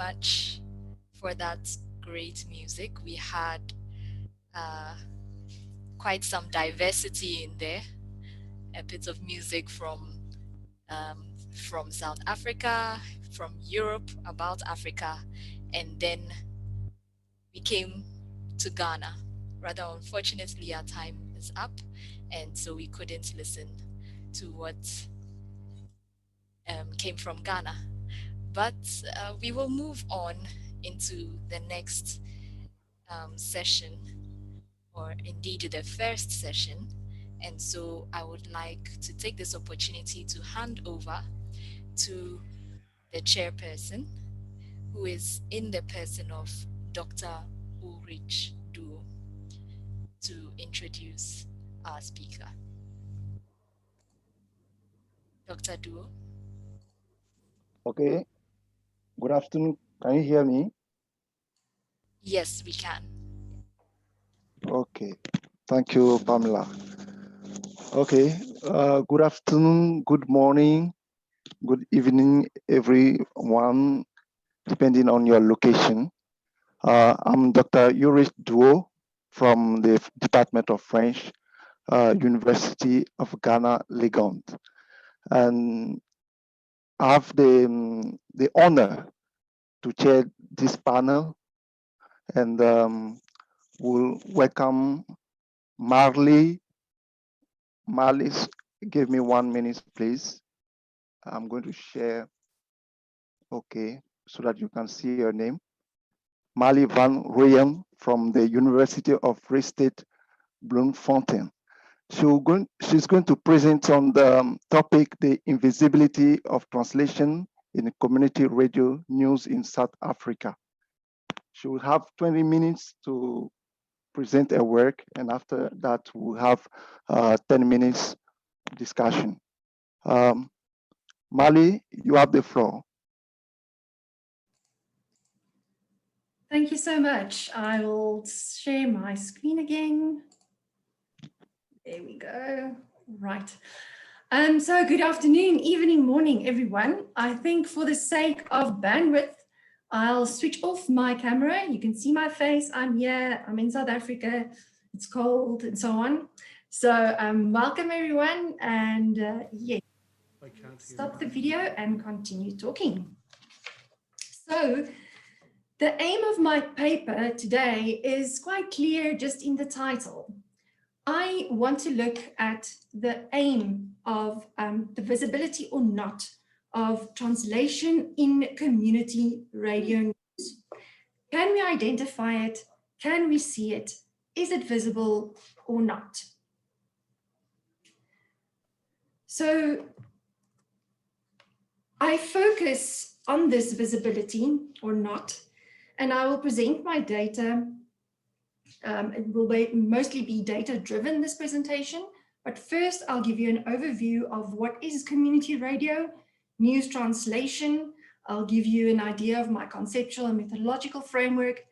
much for that great music. We had quite some diversity in there, a bit of music from South Africa, from Europe, about Africa, and then we came to Ghana. Rather unfortunately, our time is up, and so we couldn't listen to what came from Ghana. But we will move on into the next session, or indeed the first session. And so I would like to take this opportunity to hand over to the chairperson, who is in the person of Dr. Ulrich Duo, to introduce our speaker. Dr. Duo. Okay. Good afternoon. Can you hear me? Yes, we can. Okay. Thank you, Pamela. Okay. Good afternoon, good morning, good evening, everyone, depending on your location. I'm Dr. Ulrich Duo from the Department of French, University of Ghana, Legon. And I have the honor to chair this panel, and we'll welcome Marley. Give me 1 minute, please. I'm going to share, okay, so that you can see your name. Marley Van Rooyen from the University of Free State, Bloemfontein. She's going to present on the topic, the invisibility of translation in community radio news in South Africa. She will have 20 minutes to present her work, and after that, we'll have 10 minutes discussion. Mali, you have the floor. Thank you so much. I will share my screen again. There we go. Right. So good afternoon, evening, morning, everyone. I think for the sake of bandwidth, I'll switch off my camera. You can see my face. I'm here. I'm in South Africa. It's cold and so on. So welcome, everyone. And yeah, stop the video and continue talking. So the aim of my paper today is quite clear just in the title. I want to look at the aim of the visibility or not of translation in community radio news. Can we identify it? Can we see it? Is it visible or not? So I focus on this visibility or not, and I will present my data. It will mostly be data-driven, this presentation, but first I'll give you an overview of what is community radio, news translation. I'll give you an idea of my conceptual and methodological framework,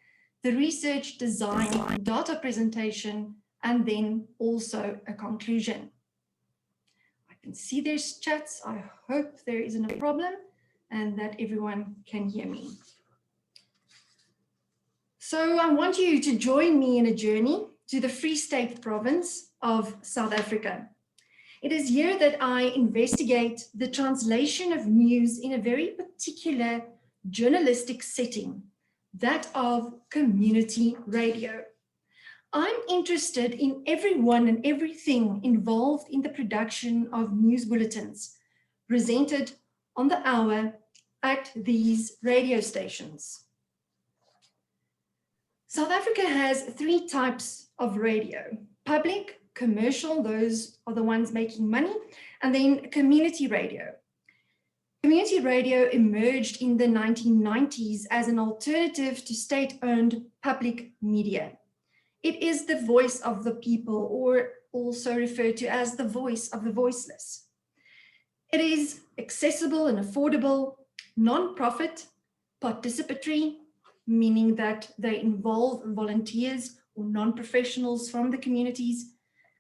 the research design, data presentation, and then also a conclusion. I can see there's chats. I hope there isn't a problem and that everyone can hear me. So I want you to join me in a journey to the Free State province of South Africa. It is here that I investigate the translation of news in a very particular journalistic setting, that of community radio. I'm interested in everyone and everything involved in the production of news bulletins presented on the hour at these radio stations. South Africa has three types of radio: public, commercial, those are the ones making money, and then community radio. Community radio emerged in the 1990s as an alternative to state-owned public media. It is the voice of the people, or also referred to as the voice of the voiceless. It is accessible and affordable, non-profit, participatory, meaning that they involve volunteers or non-professionals from the communities,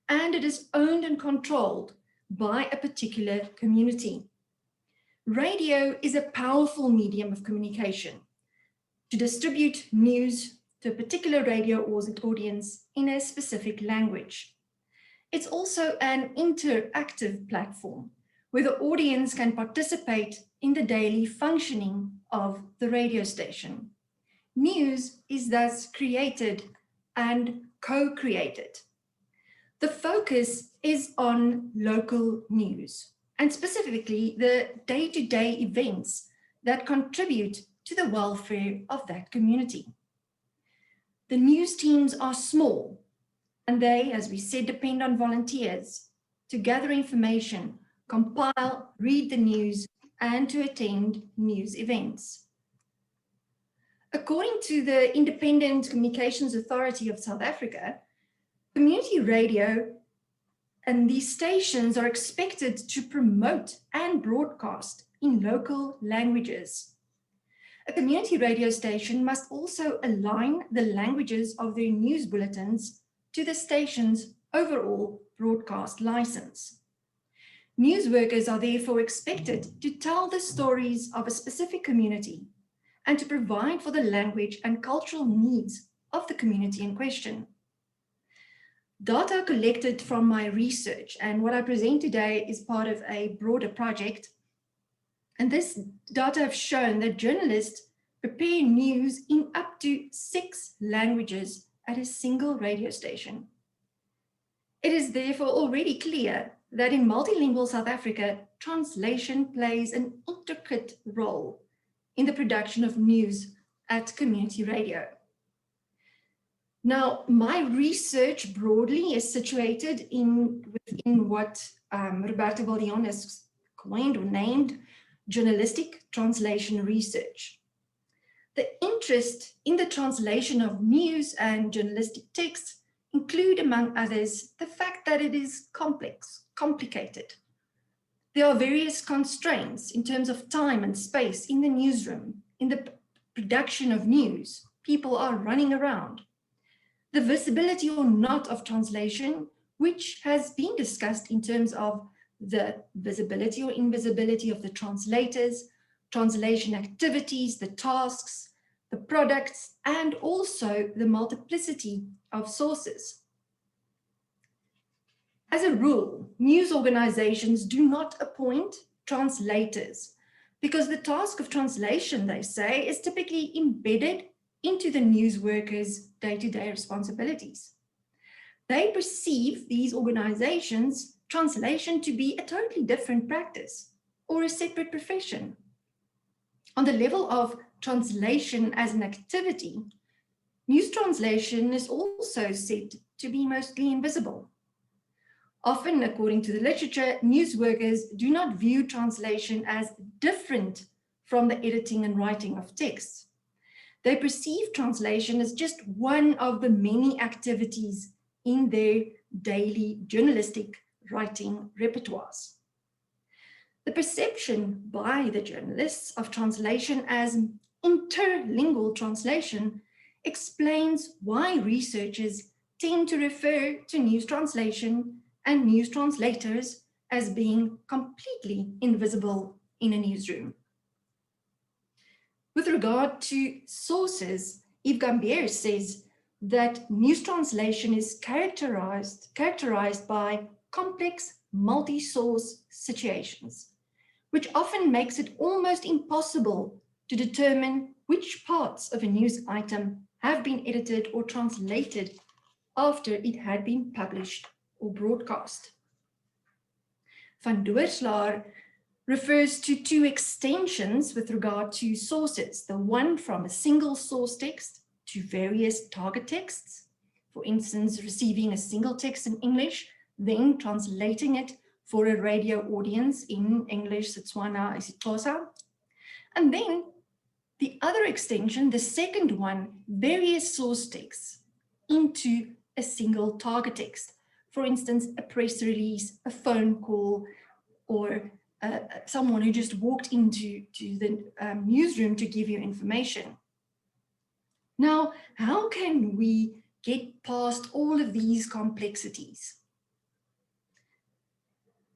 and it is owned and controlled by a particular community. Radio is a powerful medium of communication. to distribute news to a particular radio audience in a specific language. It's also an interactive platform where the audience can participate in the daily functioning of the radio station. News is thus created and co-created. The focus is on local news, and specifically the day-to-day events that contribute to the welfare of that community. The news teams are small, and they, as we said, depend on volunteers to gather information, compile, read the news, and to attend news events. According to the Independent Communications Authority of South Africa, community radio and these stations are expected to promote and broadcast in local languages. A community radio station must also align the languages of their news bulletins to the station's overall broadcast license. News workers are therefore expected to tell the stories of a specific community and to provide for the language and cultural needs of the community in question. Data collected from my research and what I present today is part of a broader project. And this data have shown that journalists prepare news in up to 6 languages at a single radio station. It is therefore already clear that in multilingual South Africa, translation plays an intricate role in the production of news at community radio. Now, my research broadly is situated within what Roberto Valdion has coined or named journalistic translation research. The interest in the translation of news and journalistic texts include, among others, the fact that it is complicated. There are various constraints in terms of time and space in the newsroom, in the production of news. People are running around. The visibility or not of translation, which has been discussed in terms of the visibility or invisibility of the translators, translation activities, the tasks, the products, and also the multiplicity of sources. As a rule, news organizations do not appoint translators because the task of translation, they say, is typically embedded into the news workers' day-to-day responsibilities. They perceive these organizations' translation to be a totally different practice or a separate profession. On the level of translation as an activity, news translation is also said to be mostly invisible. Often, according to the literature, news workers do not view translation as different from the editing and writing of texts. They perceive translation as just one of the many activities in their daily journalistic writing repertoires. The perception by the journalists of translation as interlingual translation explains why researchers tend to refer to news translation and news translators as being completely invisible in a newsroom. With regard to sources, Yves Gambier says that news translation is characterized by complex multi-source situations, which often makes it almost impossible to determine which parts of a news item have been edited or translated after it had been published or broadcast. Van Doorslaer refers to 2 extensions with regard to sources, the one from a single source text to various target texts, for instance, receiving a single text in English, then translating it for a radio audience in English, Setswana, isiXhosa. And then the other extension, the second one, various source texts into a single target text. For instance, a press release, a phone call, or someone who just walked into the newsroom to give you information. Now, how can we get past all of these complexities?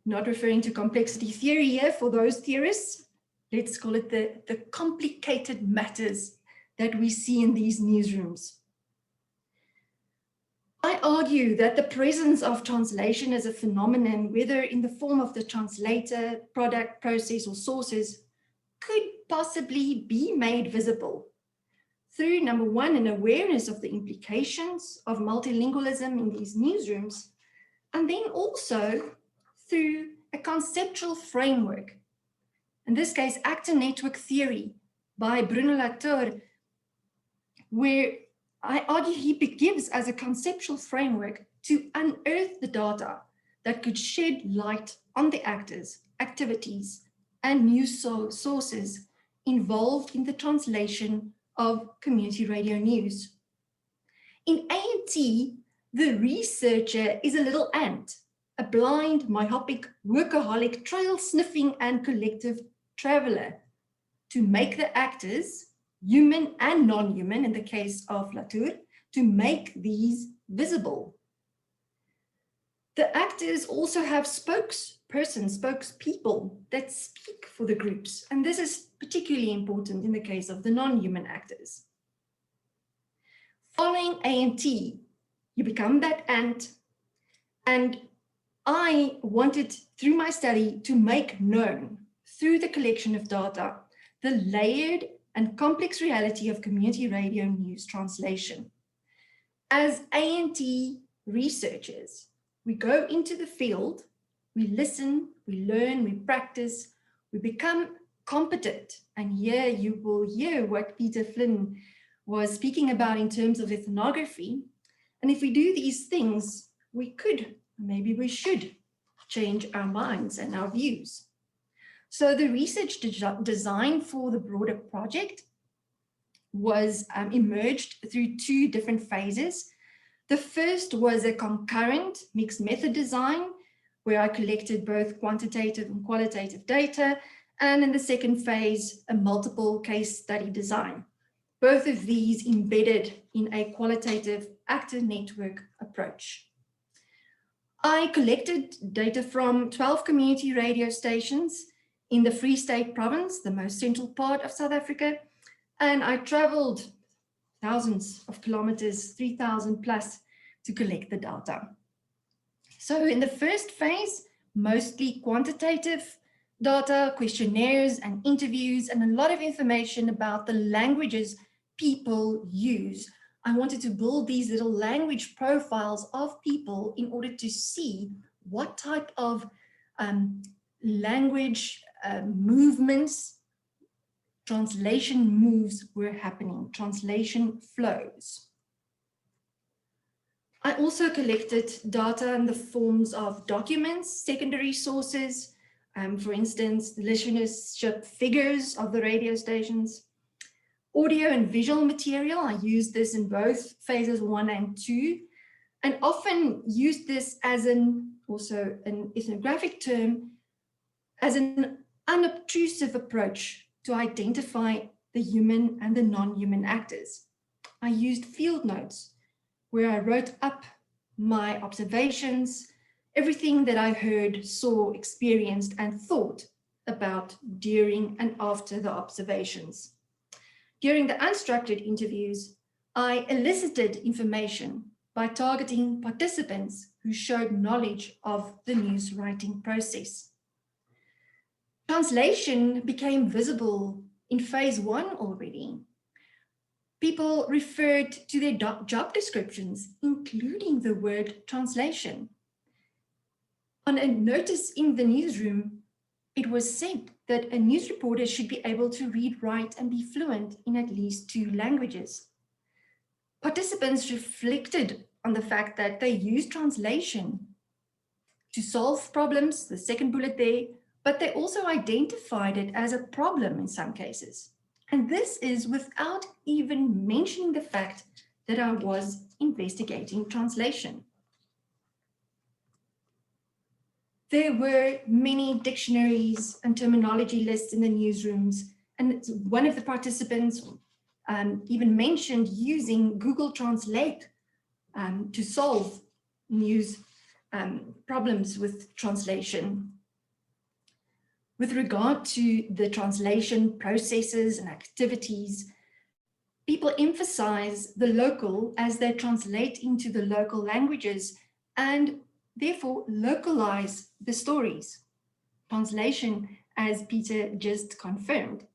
Not referring to complexity theory here for those theorists. Let's call it the complicated matters that we see in these newsrooms. I argue that the presence of translation as a phenomenon, whether in the form of the translator, product, process, or sources, could possibly be made visible through, number one, an awareness of the implications of multilingualism in these newsrooms, and then also through a conceptual framework. In this case, actor network theory by Bruno Latour, where I argue he gives as a conceptual framework to unearth the data that could shed light on the actors, activities, and news sources involved in the translation of community radio news. In A&T, the researcher is a little ant, a blind, myopic, workaholic, trail-sniffing and collective traveler to make the actors, human and non-human in the case of Latour, to make these visible. The actors also have spokespeople that speak for the groups, and this is particularly important in the case of the non-human actors. Following A&T, you become that ant, and I wanted, through my study, to make known, through the collection of data, the layered and complex reality of community radio news translation. As A&T researchers, we go into the field, we listen, we learn, we practice, we become competent. And here you will hear what Peter Flynn was speaking about in terms of ethnography. And if we do these things, we could, maybe we should, change our minds and our views. So the research design for the broader project was emerged through two different phases. The first was a concurrent mixed method design, where I collected both quantitative and qualitative data, and in the second phase, a multiple case study design. Both of these embedded in a qualitative actor network approach. I collected data from 12 community radio stations in the Free State province, the most central part of South Africa, and I traveled thousands of kilometers, 3,000 plus, to collect the data. So in the first phase, mostly quantitative data, questionnaires and interviews, and a lot of information about the languages people use. I wanted to build these little language profiles of people in order to see what type of language movements, translation moves were happening, translation flows. I also collected data in the forms of documents, secondary sources, for instance, the listenership figures of the radio stations, audio and visual material. I used this in both phases 1 and 2, and often used this as also an ethnographic term, as an unobtrusive approach to identify the human and the non-human actors. I used field notes where I wrote up my observations, everything that I heard, saw, experienced, and thought about during and after the observations. During the unstructured interviews, I elicited information by targeting participants who showed knowledge of the news writing process. Translation became visible in phase 1 already. People referred to their job descriptions, including the word translation. On a notice in the newsroom, it was said that a news reporter should be able to read, write, and be fluent in at least 2 languages. Participants reflected on the fact that they used translation to solve problems, the second bullet there, but they also identified it as a problem in some cases. And this is without even mentioning the fact that I was investigating translation. There were many dictionaries and terminology lists in the newsrooms, and one of the participants even mentioned using Google Translate to solve news problems with translation. With regard to the translation processes and activities, People emphasize the local as they translate into the local languages and therefore localize the stories. Translation, as Peter just confirmed.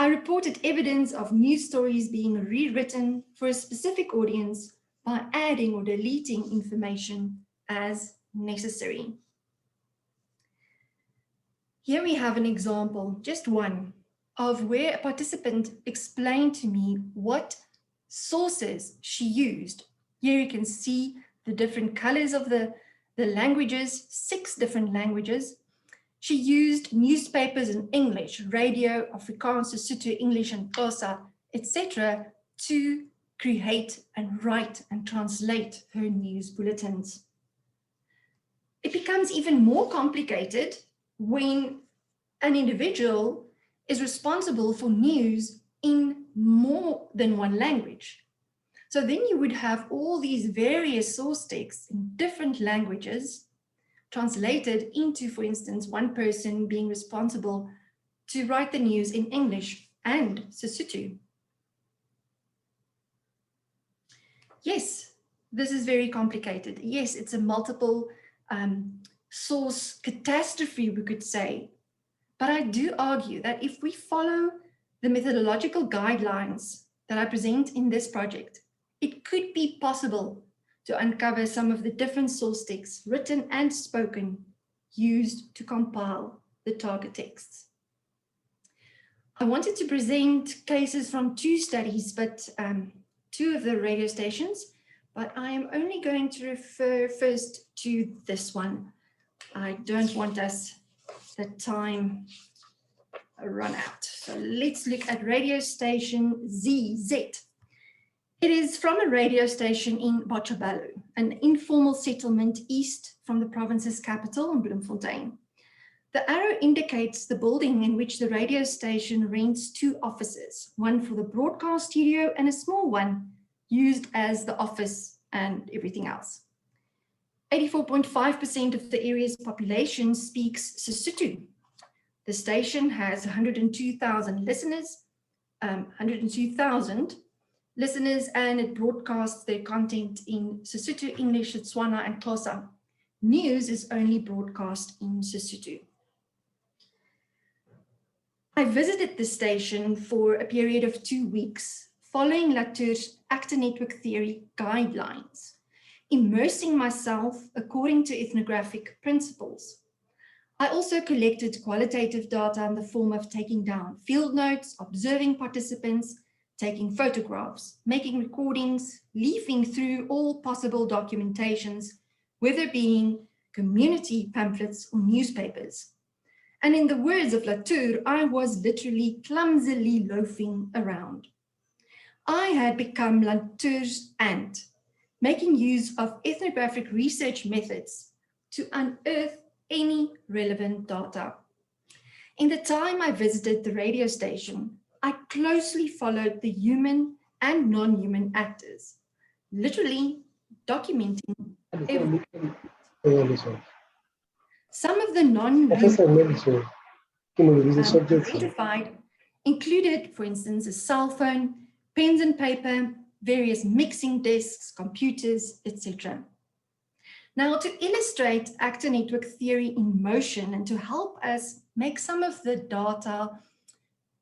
I reported evidence of news stories being rewritten for a specific audience by adding or deleting information as necessary. Here we have an example, just one, of where a participant explained to me what sources she used. Here you can see the different colors of the languages, 6 different languages. She used newspapers in English, radio, Afrikaans, Sesotho, English, and ATSA, etc., to create and write and translate her news bulletins. It becomes even more complicated when an individual is responsible for news in more than one language. So then you would have all these various source texts in different languages translated into, for instance, one person being responsible to write the news in English and Sesotho. Yes, this is very complicated. Yes, it's a multiple source catastrophe, we could say. But I do argue that if we follow the methodological guidelines that I present in this project, it could be possible to uncover some of the different source texts, written and spoken, used to compile the target texts. I wanted to present cases from 2 studies, but 2 of the radio stations, but I am only going to refer first to this one. I don't want us the time run out. So let's look at radio station ZZ. It is from a radio station in Botshabelo, an informal settlement east from the province's capital in Bloemfontein. The arrow indicates the building in which the radio station rents 2 offices, one for the broadcast studio and a small one used as the office and everything else. 84.5% of the area's population speaks Sesotho. The station has 102,000 listeners, and it broadcasts their content in Sesotho, English, Setswana, and Xhosa. News is only broadcast in Sesotho. I visited the station for a period of 2 weeks, following Latour's actor network theory guidelines, immersing myself according to ethnographic principles. I also collected qualitative data in the form of taking down field notes, observing participants, taking photographs, making recordings, leafing through all possible documentations, whether being community pamphlets or newspapers. And in the words of Latour, I was literally clumsily loafing around. I had become Latour's ant, making use of ethnographic research methods to unearth any relevant data. In the time I visited the radio station, I closely followed the human and non-human actors, literally documenting everything. Some of the non-human identified included, for instance, a cell phone, pens and paper, various mixing desks, computers, etc. Now, to illustrate actor network theory in motion and to help us make some of the data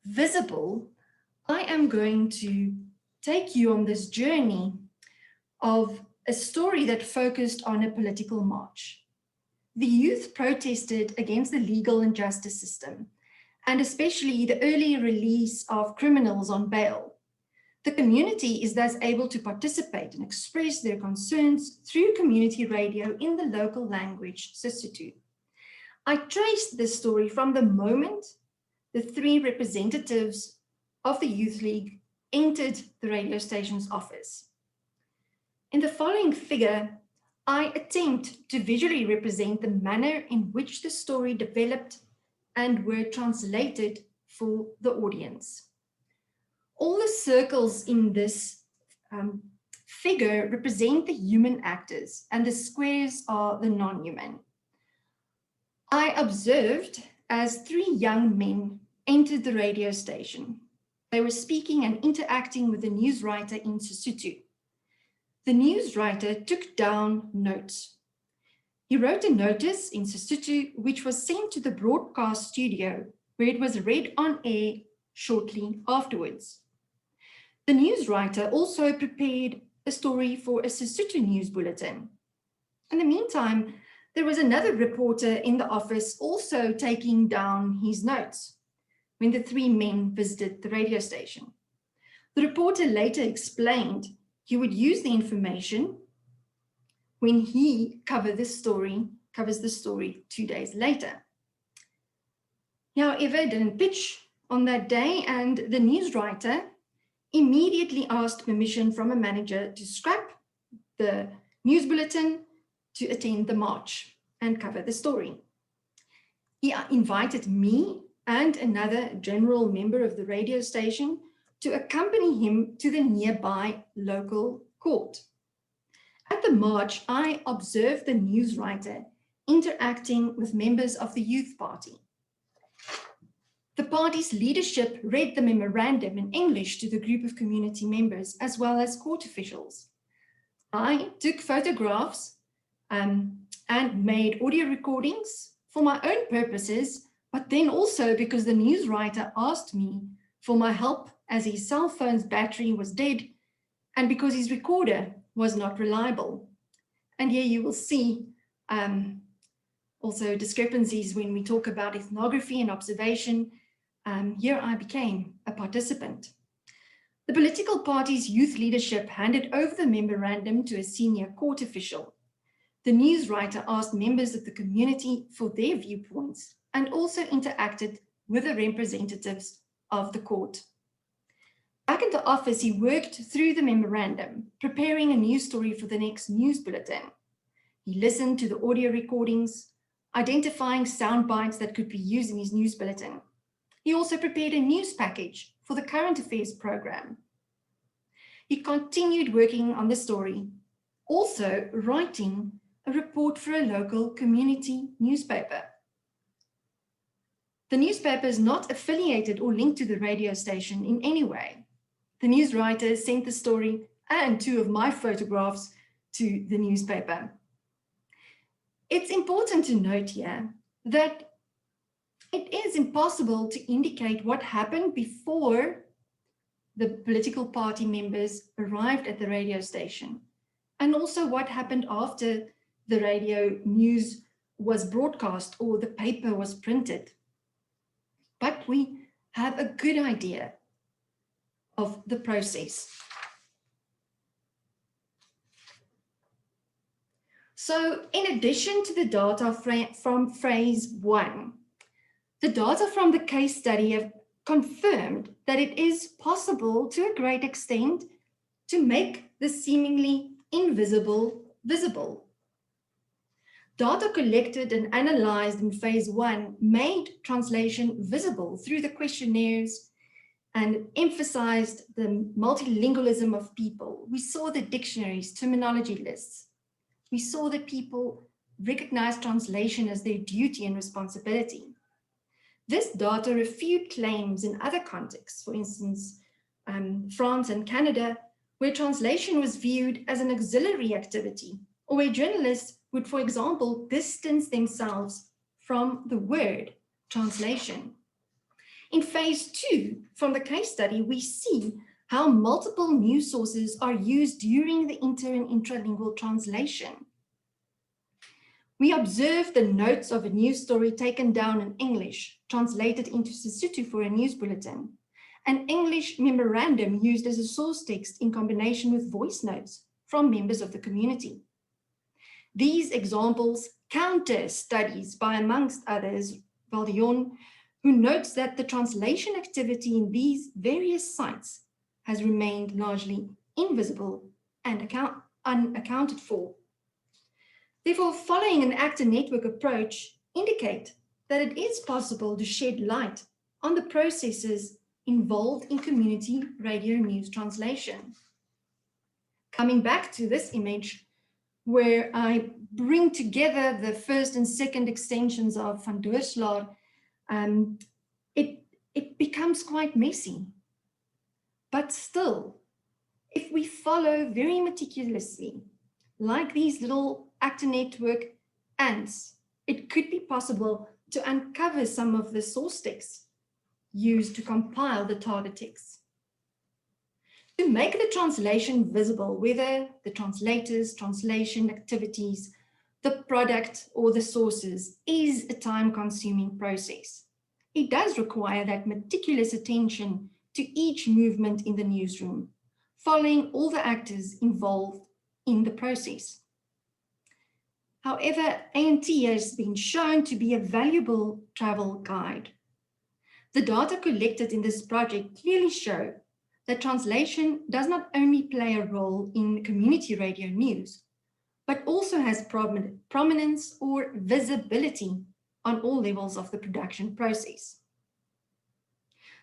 visible, I am going to take you on this journey of a story that focused on a political march. The youth protested against the legal and justice system, and especially the early release of criminals on bail. The community is thus able to participate and express their concerns through community radio in the local language, Sesotho. I traced this story from the moment the 3 representatives of the Youth League entered the radio station's office. In the following figure, I attempt to visually represent the manner in which the story developed and were translated for the audience. All the circles in this figure represent the human actors, and the squares are the non-human. I observed as 3 young men entered the radio station. They were speaking and interacting with the news writer in Sesotho. The news writer took down notes. He wrote a notice in Sesotho, which was sent to the broadcast studio, where it was read on air shortly afterwards. The news writer also prepared a story for a Sesotho news bulletin. In the meantime, there was another reporter in the office also taking down his notes when the three men visited the radio station. The reporter later explained he would use the information when he covers the story 2 days later. He, however, didn't pitch on that day, and the news writer immediately asked permission from a manager to scrap the news bulletin to attend the march and cover the story. He invited me and another general member of the radio station to accompany him to the nearby local court. At the march, I observed the news writer interacting with members of the youth party. The party's leadership read the memorandum in English to the group of community members as well as court officials. I took photographs and made audio recordings for my own purposes, but then also because the news writer asked me for my help as his cell phone's battery was dead and because his recorder was not reliable. And here you will see also discrepancies when we talk about ethnography and observation. Here I became a participant. The political party's youth leadership handed over the memorandum to a senior court official. The news writer asked members of the community for their viewpoints and also interacted with the representatives of the court. Back at the office, he worked through the memorandum, preparing a news story for the next news bulletin. He listened to the audio recordings, identifying sound bites that could be used in his news bulletin. He also prepared a news package for the current affairs program. He continued working on the story, also writing a report for a local community newspaper. The newspaper is not affiliated or linked to the radio station in any way. The news writer sent the story and 2 of my photographs to the newspaper. It's important to note here that it is impossible to indicate what happened before the political party members arrived at the radio station, and also what happened after the radio news was broadcast or the paper was printed. But we have a good idea of the process. So in addition to the data from phase 1, the data from the case study have confirmed that it is possible to a great extent to make the seemingly invisible visible. Data collected and analyzed in phase 1 made translation visible through the questionnaires and emphasized the multilingualism of people. We saw the dictionaries, terminology lists. We saw that people recognize translation as their duty and responsibility. This data refute claims in other contexts, for instance, France and Canada, where translation was viewed as an auxiliary activity, or where journalists would, for example, distance themselves from the word translation. In phase 2, from the case study, we see how multiple news sources are used during the inter and intralingual translation. We observed the notes of a news story taken down in English, translated into Sesotho for a news bulletin, an English memorandum used as a source text in combination with voice notes from members of the community. These examples counter studies by, amongst others, Valdion, who notes that the translation activity in these various sites has remained largely invisible and unaccounted for. Therefore, following an actor network approach indicate that it is possible to shed light on the processes involved in community radio news translation. Coming back to this image, where I bring together the first and second extensions of Van Doorslaer, it becomes quite messy. But still, if we follow very meticulously, like these little actor network ants, it could be possible to uncover some of the source text used to compile the target text. To make the translation visible, whether the translator's translation activities, the product, or the sources, is a time-consuming process. It does require that meticulous attention to each movement in the newsroom, following all the actors involved in the process. However, A&T has been shown to be a valuable travel guide. The data collected in this project clearly show that translation does not only play a role in community radio news, but also has prominence or visibility on all levels of the production process.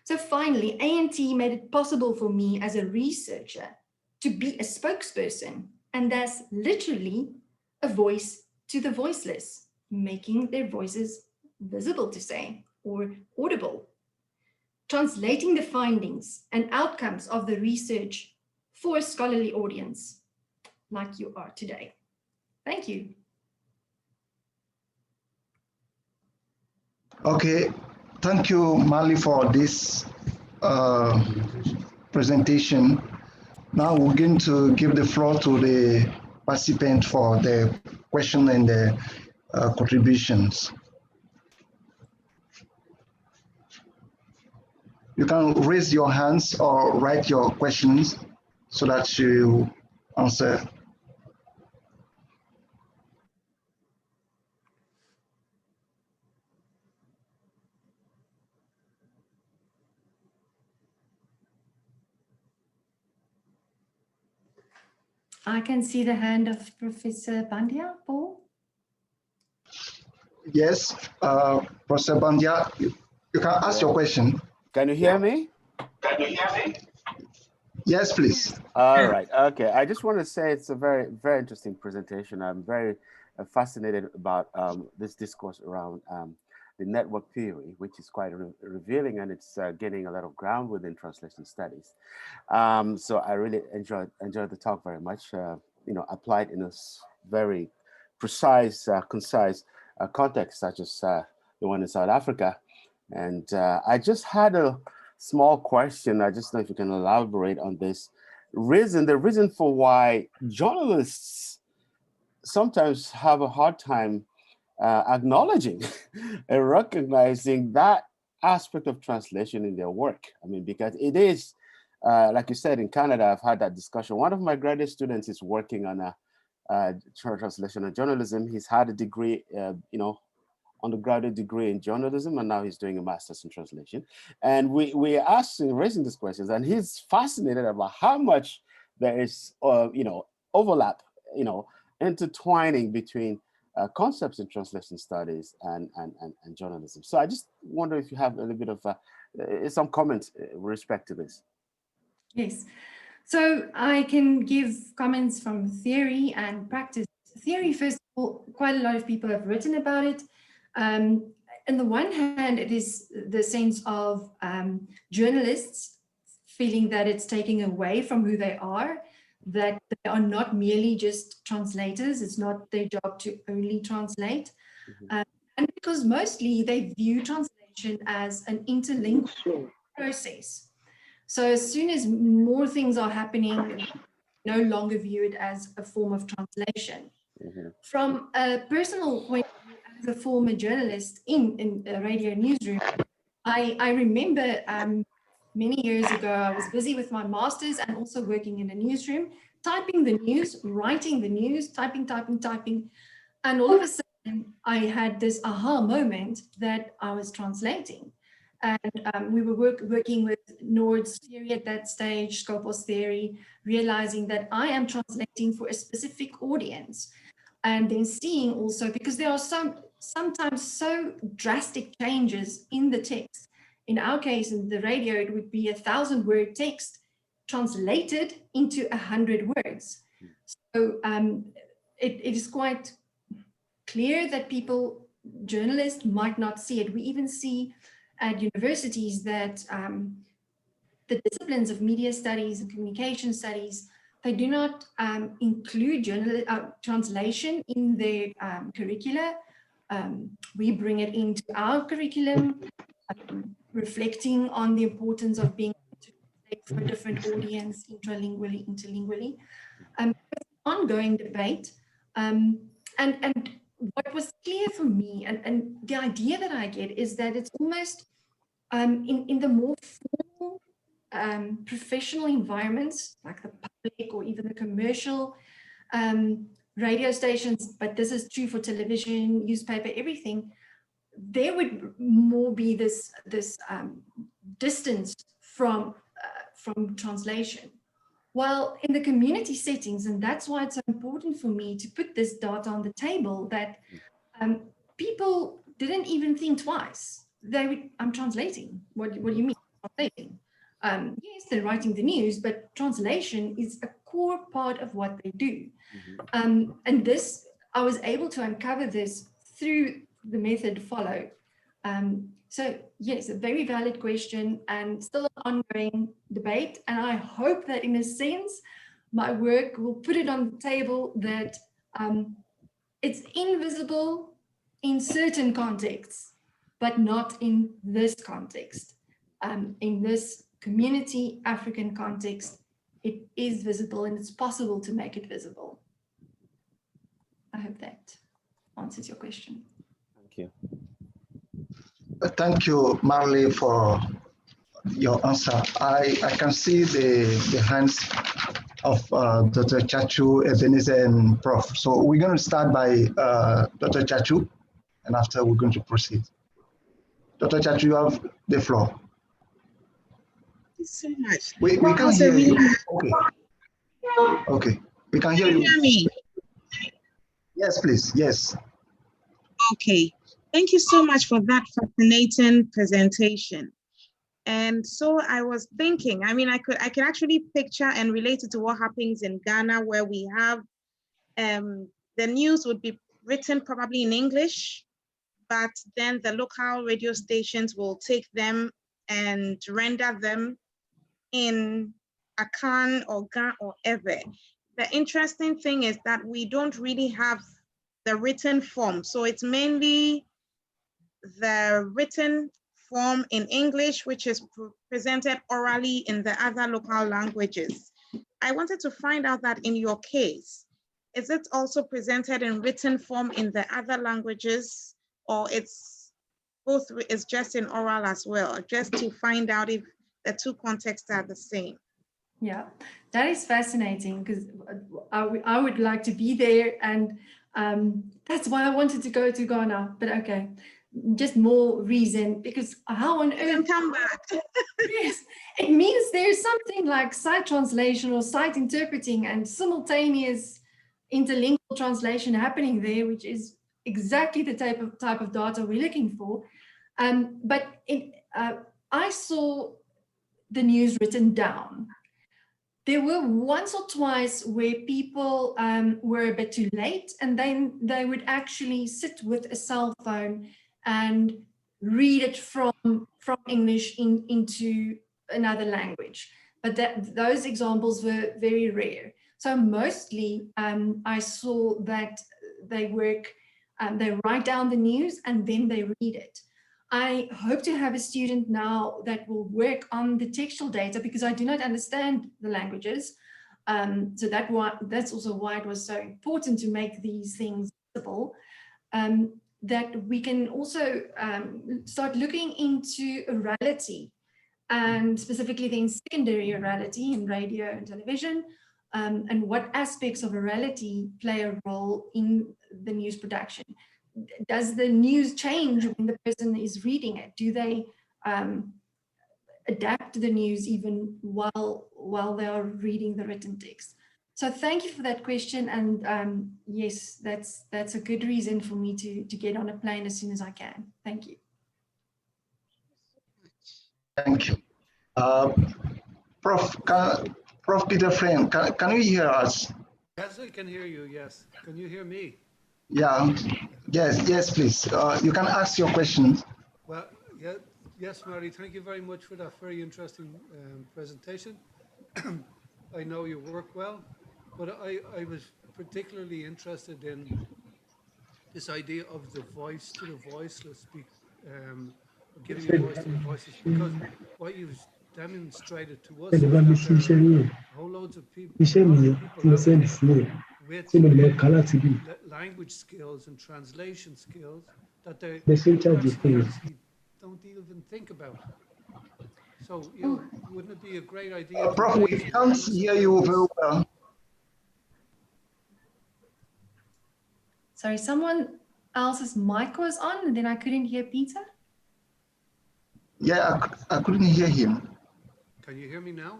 So finally, A&T made it possible for me as a researcher to be a spokesperson, and thus literally a voice to the voiceless, making their voices visible to say, or audible. Translating the findings and outcomes of the research for a scholarly audience like you are today. Thank you. Okay, thank you, Mali, for this presentation. Now we're going to give the floor to the participant for the question and the contributions. You can raise your hands or write your questions so that you answer. I can see the hand of Professor Bandia, Paul. Yes, Professor Bandia, you can ask your question. Can you hear me? Yes, please. All right. Okay. I just want to say it's a very, very interesting presentation. I'm very fascinated about this discourse around the network theory, which is quite revealing, and it's gaining a lot of ground within translation studies. So I really enjoyed the talk very much. Applied in a very precise, concise context, such as the one in South Africa. And I just had a small question. I just know if you can elaborate on this. The reason for why journalists sometimes have a hard time acknowledging and recognizing that aspect of translation in their work. I mean, because it is, like you said, in Canada, I've had that discussion. One of my graduate students is working on a translation of journalism. He's had a degree, undergraduate degree in journalism, and now he's doing a master's in translation. And we asked him, raising these questions, and he's fascinated about how much there is, overlap, intertwining between concepts in translation studies and journalism. So I just wonder if you have a little bit of some comments with respect to this. Yes. So I can give comments from theory and practice. Theory, first of all, quite a lot of people have written about it. On the one hand, it is the sense of journalists feeling that it's taking away from who they are, that they are not merely just translators. It's not their job to only translate. Mm-hmm. And because mostly they view translation as an interlinked process. So as soon as more things are happening, no longer view it as a form of translation. Mm-hmm. From a personal point of view, as a former journalist in a radio newsroom, I remember many years ago, I was busy with my master's and also working in a newsroom, typing the news, writing the news, typing. And all of a sudden, I had this aha moment that I was translating. And we were working with Nord's theory at that stage, Scopus theory, realizing that I am translating for a specific audience. And then seeing also, because there are sometimes so drastic changes in the text. In our case, in the radio, it would be 1,000-word text translated into 100 words. So it is quite clear that journalists might not see it. We even see at universities that the disciplines of media studies and communication studies, they do not include translation in their curricula. We bring it into our curriculum, reflecting on the importance of being able to translate for a different audience, intralingually, interlingually. Ongoing debate. And what was clear for me, and the idea that I get is that it's almost in the more formal professional environments, like the public or even the commercial radio stations, but this is true for television, newspaper, everything, there would more be this distance from translation. While in the community settings, and that's why it's so important for me to put this data on the table, that people didn't even think twice. I'm translating. What do you mean translating? Yes, they're writing the news, but translation is a core part of what they do. And this, I was able to uncover this through the method followed. So yes, a very valid question and still an ongoing debate. And I hope that in a sense, my work will put it on the table that it's invisible in certain contexts, but not in this context. In this community African context, it is visible and it's possible to make it visible. I hope that answers your question. Thank you. Thank you, Marley, for your answer. I can see the hands of Dr. Chachu, Ebenezer, and Prof. So we're going to start by Dr. Chachu, and after we're going to proceed. Dr. Chachu, you have the floor. Thank you so much. We can hear you. Okay. Okay. We can hear you. Can you hear me? Yes, please. Yes. Okay. Thank you so much for that fascinating presentation. And so I was thinking, I mean, I could actually picture and relate it to what happens in Ghana, where we have the news would be written probably in English, but then the local radio stations will take them and render them in Akan or Ga or Ewe. The interesting thing is that we don't really have the written form. So it's mainly the written form in English, which is presented orally in the other local languages. I wanted to find out that in your case, is it also presented in written form in the other languages, or it's both, it's just in oral as well, just to find out if the two contexts are the same? Yeah, that is fascinating because I would like to be there, and that's why I wanted to go to Ghana, but okay. Just more reason, because how on earth come back? Yes, it means there's something like sight translation or sight interpreting and simultaneous interlingual translation happening there, which is exactly the type of data we're looking for. But I saw the news written down. There were once or twice where people were a bit too late, and then they would actually sit with a cell phone and read it from English into another language. But those examples were very rare. So mostly I saw that they write down the news and then they read it. I hope to have a student now that will work on the textual data because I do not understand the languages. So that's also why it was so important to make these things visible. That we can also start looking into orality, and specifically then secondary orality in radio and television, and what aspects of orality play a role in the news production. Does the news change when the person is reading it? Do they adapt the news even while they are reading the written text? So thank you for that question. And yes, that's a good reason for me to get on a plane as soon as I can. Thank you. Thank you. Prof. Peter Frame, can you hear us? Yes, I can hear you, yes. Can you hear me? Yeah, yes, please. You can ask your question. Well, yeah, Yes, Mary, thank you very much for that very interesting presentation. I know your work well, but I was particularly interested in this idea of the voice to the voiceless, giving a voice to the voiceless, because what you've demonstrated to us is that there are whole loads of people, a lot of people out there with language skills and translation skills that they we actually don't even think about. So, you know, wouldn't it be a great idea to Prof, we raise can't awareness hear about you very this? well. Sorry, someone else's mic was on and then I couldn't hear Peter. Yeah, I couldn't hear him. Can you hear me now?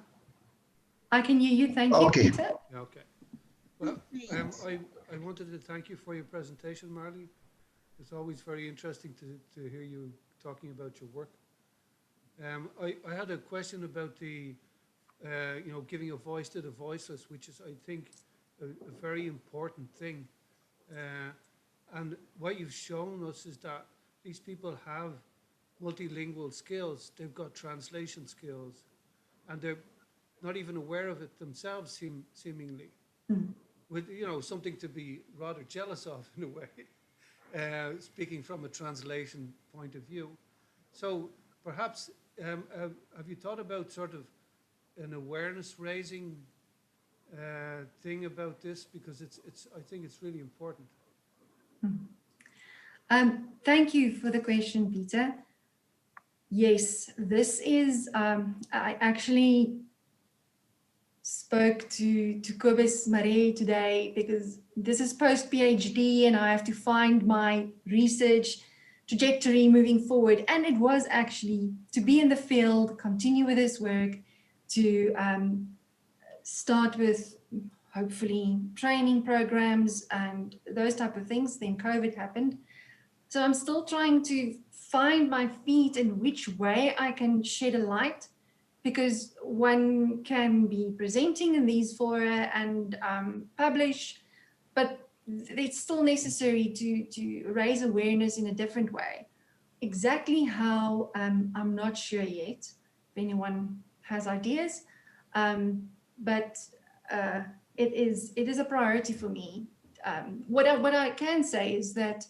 I can hear you. Thank you, Okay. Peter. Yeah, okay. Well, I wanted to thank you for your presentation, Marley. It's always very interesting to hear you talking about your work. I had a question about the, you know, giving a voice to the voiceless, which is, I think, a very important thing. And what you've shown us is that these people have multilingual skills, they've got translation skills, and they're not even aware of it themselves, seemingly. With, you know, something to be rather jealous of in a way, speaking from a translation point of view. So perhaps, have you thought about sort of an awareness raising thing about this? Because I think it's really important. Thank you for the question, Peter. Yes, this is, I actually spoke to Kobus Mare today because this is post-PhD and I have to find my research trajectory moving forward. And it was actually to be in the field, continue with this work, to start with hopefully training programs and those type of things. Then COVID happened. So I'm still trying to find my feet in which way I can shed a light, because one can be presenting in these fora and publish, but it's still necessary to raise awareness in a different way. Exactly how, I'm not sure yet, if anyone has ideas, but it is a priority for me. What I can say is that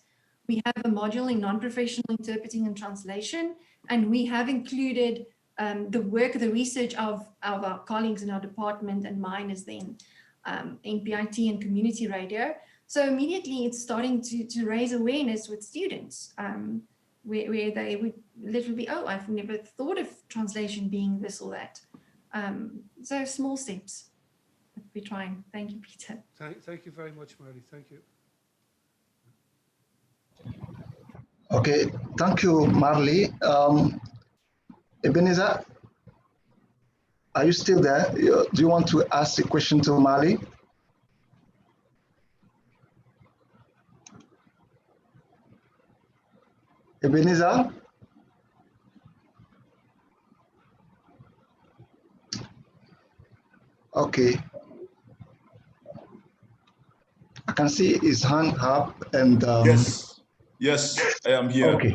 we have a module in non-professional interpreting and translation, and we have included the work, the research of our colleagues in our department, and mine is then NPIT and community radio. So immediately it's starting to raise awareness with students, where they would literally be, oh, I've never thought of translation being this or that. So small steps that we're trying. Thank you, Peter. Thank you very much, Marty. Thank you. Okay, thank you, Marley. Ebenezer, are you still there? Do you want to ask a question to Marley? Ebenezer? Okay. I can see his hand up and... Yes, I am here. Okay.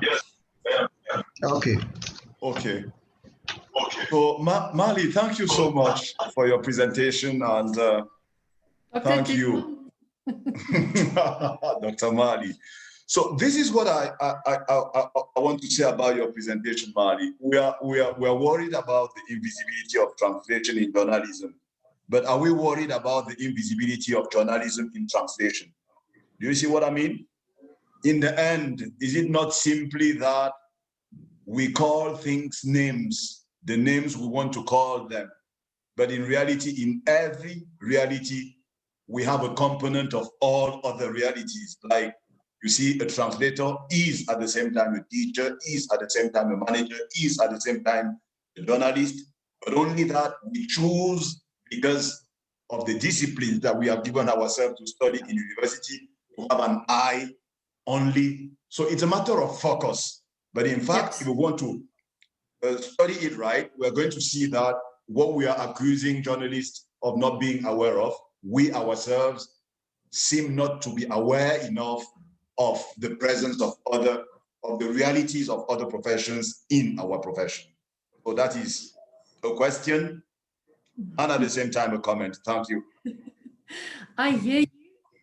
Okay. Okay. So, Marley, thank you so much for your presentation, and thank you, Dr. Marley. So this is what I want to say about your presentation, Marley. We are worried about the invisibility of translation in journalism, but are we worried about the invisibility of journalism in translation? Do you see what I mean? In the end, is it not simply that we call things names, the names we want to call them, but in reality, in every reality, we have a component of all other realities. Like, you see, a translator is at the same time a teacher, is at the same time a manager, is at the same time a journalist, but only that we choose because of the disciplines that we have given ourselves to study in university, to have an eye only. So it's a matter of focus. But in fact, if we want to study it right, we're going to see that what we are accusing journalists of not being aware of, we ourselves seem not to be aware enough of the presence of other of the realities of other professions in our profession. So that is a question and at the same time a comment. Thank you. I hear you,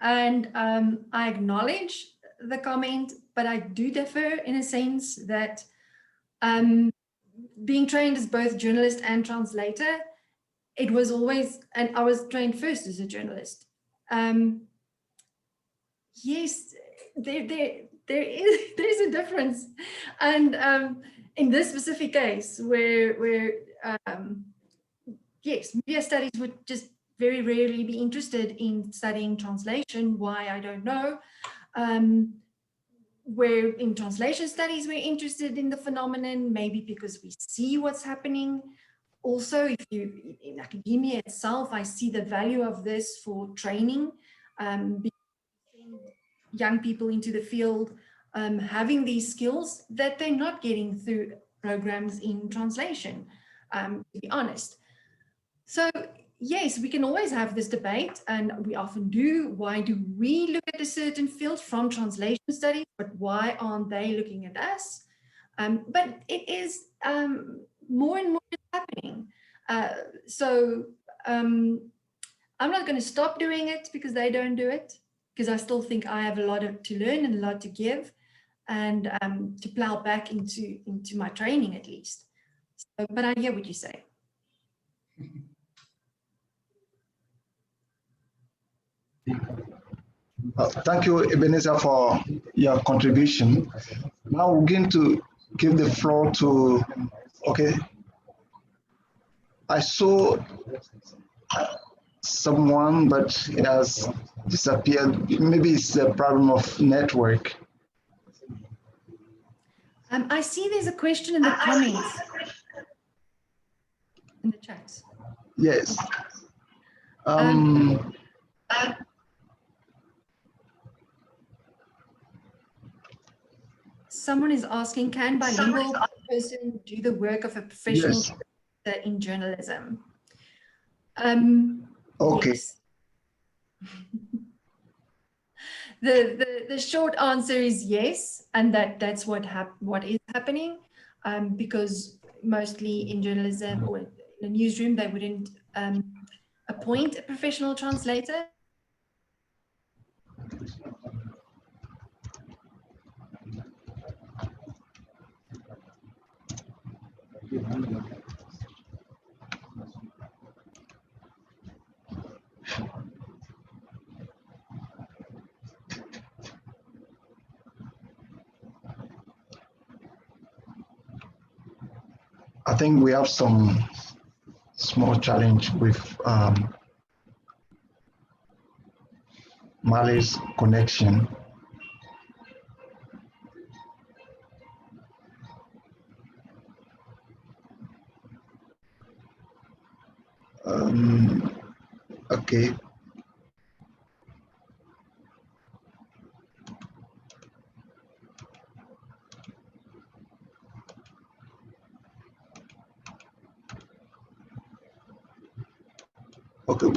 and I acknowledge the comment, but I do differ in a sense that being trained as both journalist and translator, it was always, and I was trained first as a journalist. Yes, there's a difference, and in this specific case, where yes, media studies would just very rarely be interested in studying translation. Why, I don't know. Where in translation studies we're interested in the phenomenon, maybe because we see what's happening. Also, if you in academia itself, I see the value of this for training, young people into the field, having these skills that they're not getting through programs in translation, to be honest. So yes, we can always have this debate, and we often do. Why do we look at a certain field from translation studies, but why aren't they looking at us? But it is more and more happening. I'm not going to stop doing it because they don't do it, because I still think I have a lot to learn and a lot to give, and to plow back into my training at least. So, but I hear what you say. Thank you, Ebenezer, for your contribution. Now we're going to give the floor to, okay, I saw someone, but it has disappeared. Maybe it's a problem of network. I see there's a question in the comments, in the chat. Yes. Someone is asking, can bilingual person do the work of a professional in journalism? Okay. Yes. The short answer is yes, and that's what is happening, because mostly in journalism or in a newsroom they wouldn't appoint a professional translator. I think we have some small challenge with Mali's connection. Okay. Okay.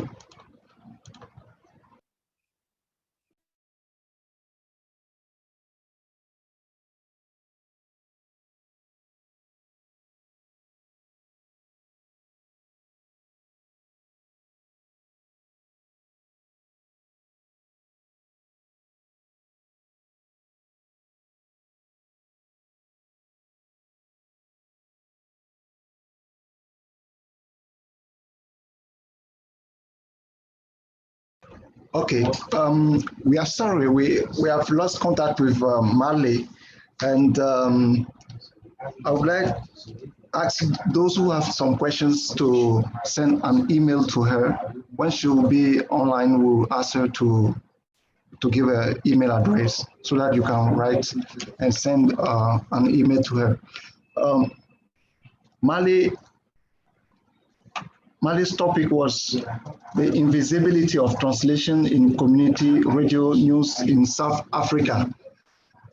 Okay, we are sorry, we have lost contact with Marley, and I would like ask those who have some questions to send an email to her. When she will be online, we'll ask her to give her email address so that you can write and send an email to her. Mali's topic was the invisibility of translation in community radio news in South Africa.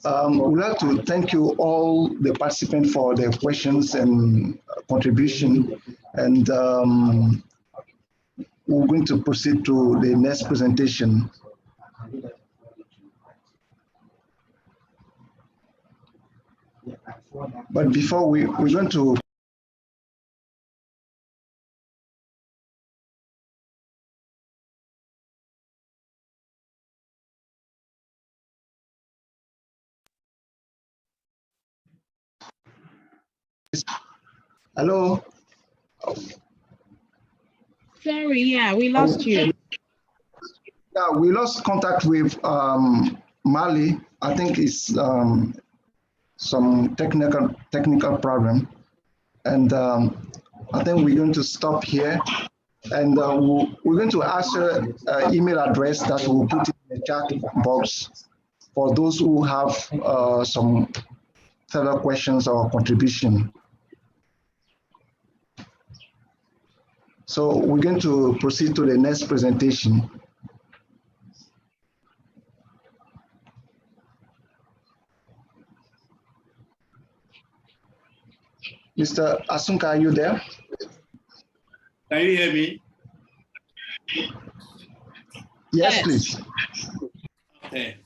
We'd like to thank you all the participants for their questions and contribution. And we're going to proceed to the next presentation. But before we're going to hello. Sorry, yeah, we lost you. Yeah, we lost contact with Mali. I think it's some technical problem, and I think we're going to stop here, and we're going to ask her email address that we'll put in the chat box for those who have some further questions or contribution. So we're going to proceed to the next presentation. Mr. Asunka, are you there? Can you hear me? Yes, please. Okay.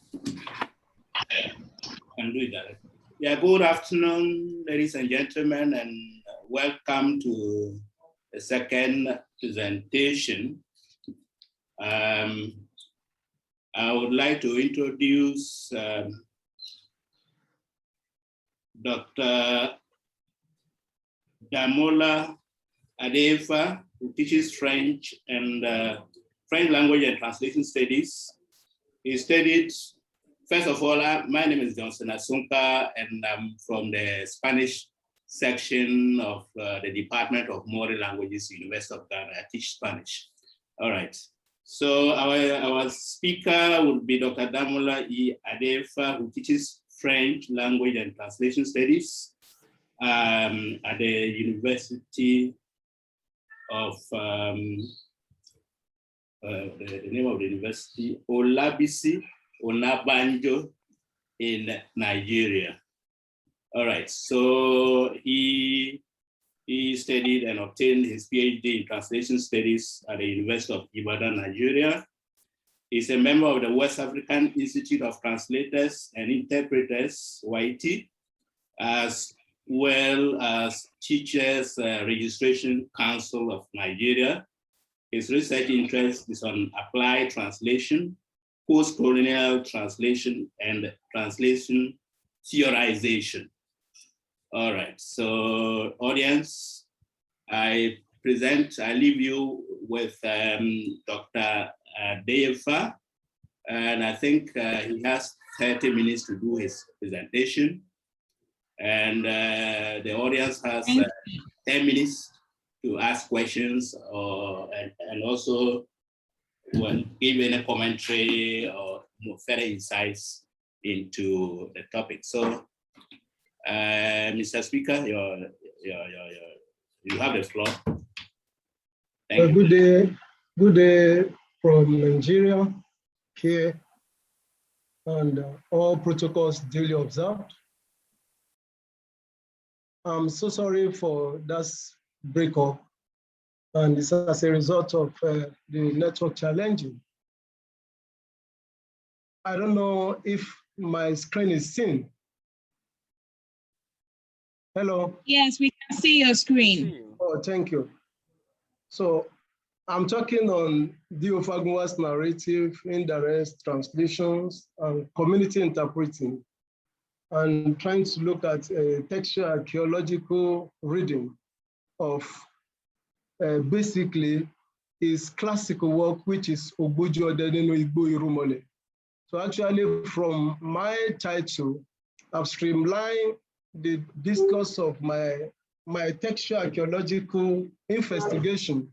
Can do it directly. Yeah, good afternoon, ladies and gentlemen, and welcome to the second presentation. I would like to introduce Dr. Damola Adefa, who teaches French and French language and translation studies. He studied, first of all, my name is Johnson Asunka, and I'm from the Spanish section of the Department of Modern Languages, University of Ghana. I teach Spanish. All right. So our speaker would be Dr. Damola E. Adefa, who teaches French language and translation studies at the University of, the name of the university, Olabisi Onabanjo in Nigeria. All right, so he studied and obtained his PhD in translation studies at the University of Ibadan, Nigeria. He's a member of the West African Institute of Translators and Interpreters, WIT, as well as Teachers Registration Council of Nigeria. His research interest is on applied translation, post-colonial translation, and translation theorization. All right, so audience, I leave you with Dr. Adefa, and I think he has 30 minutes to do his presentation. And the audience has 10 minutes to ask questions and also give any commentary or further insights into the topic. So, Mr. Speaker, you have the floor. Thank you. Good day from Nigeria here, and all protocols duly observed. I'm so sorry for that breakup, and it's as a result of the network challenging. I don't know if my screen is seen. Hello? Yes, we can see your screen. Oh, thank you. So I'm talking on Dio Fagunwa's narrative, indirect translations, and community interpreting, and trying to look at a textual archaeological reading of basically his classical work, which is Ogbojo Odeninu Igbo Irumole. So actually from my title, I've streamlined the discourse of my textual archaeological investigation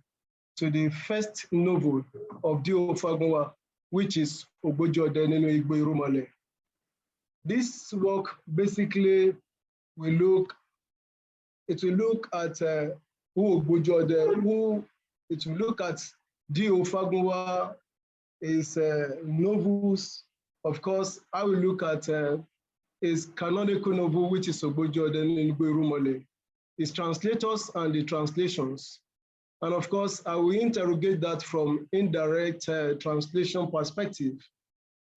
to the first novel of Dio Fagunwa, which is Ogbojo Odeninu Igbo Irumole. This work basically will look at who Ogbojo Ode, it will look at Dio Fagunwa, his novels. Of course, I will look at his canonical novel, which is Ogbojo Odeninu Igbo Irumole, his translators and the translations. And of course, I will interrogate that from indirect translation perspective.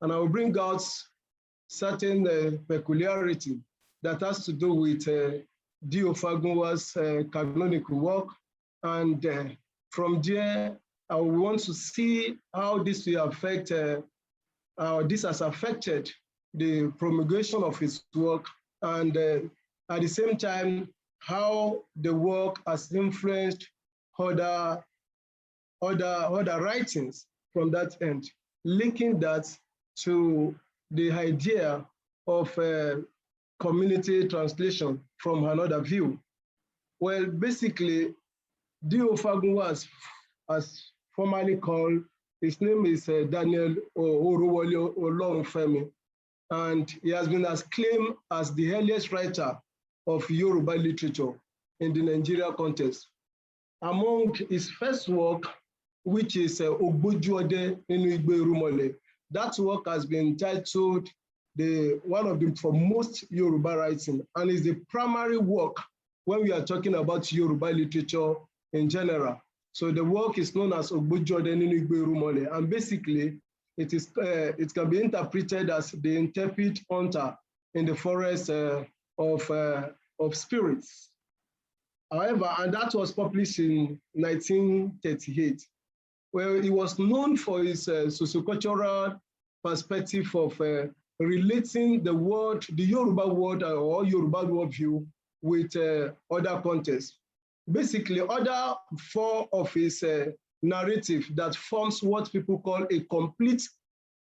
And I will bring out certain peculiarity that has to do with Dio Fagunwa's canonical work. And from there, I want to see how this will affect, this has affected the promulgation of his work, and at the same time, how the work has influenced other writings from that end, linking that to the idea of community translation from another view. Well, basically, Dio Fagunwa, as formerly called, his name is Daniel Orowole Olorunfemi, and he has been acclaimed as the earliest writer of Yoruba literature in the Nigeria context. Among his first work, which is Ogbojuode Ninu Igbo Irumole, that work has been titled one of the foremost Yoruba writing, and is the primary work when we are talking about Yoruba literature in general. So the work is known as Ogbojuode Ninu Igbo Irumole, and basically it can be interpreted as the intrepid hunter in the forest of spirits. However, and that was published in 1938. Well, he was known for his sociocultural perspective of relating the world, the Yoruba world or Yoruba worldview with other contexts. Basically, other four of his narrative that forms what people call a complete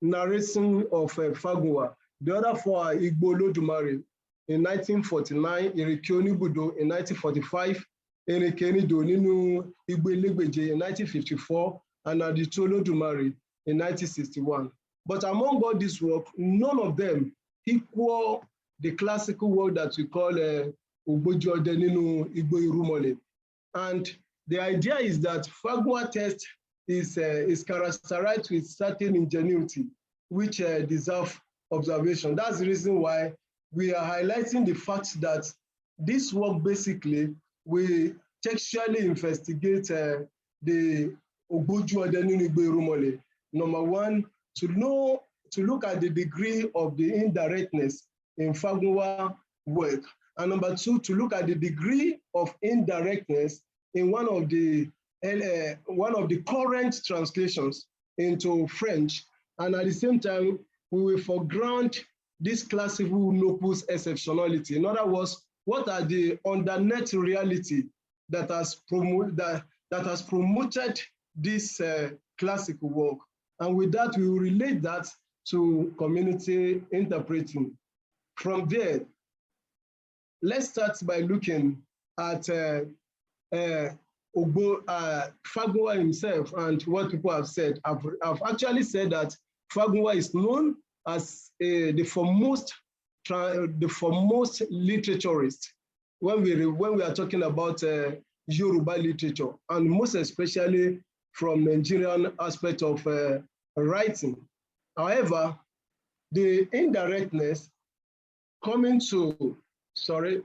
narration of Fagunwa. The other four are Igbo Olodumare in 1949, Irike Onibudo in 1945, Irike Enido Ninu Igbo Elegbeje in 1954, and Aditu Olodumare in 1961. But among all this work, none of them equal the classical work that we call Ogbojuode Ninu Igbo Irumole. And the idea is that Fagunwa text is characterized with certain ingenuity, which deserve observation. That's the reason why we are highlighting the fact that this work basically will textually investigate the Ogbojuode Ninu Igbo Irumole. Number one, to look at the degree of the indirectness in Fagunwa work. And number two, to look at the degree of indirectness in one of the current translations into French. And at the same time, we will foreground this classical nopus exceptionality. In other words, what are the undernet reality that has promoted this classical work? And with that, we will relate that to community interpreting. From there, let's start by looking at Fagunwa himself and what people have said. I've actually said that Fagunwa is known as the foremost literaturist when we are talking about Yoruba literature, and most especially from Nigerian aspect of writing. However, the indirectness coming to, sorry.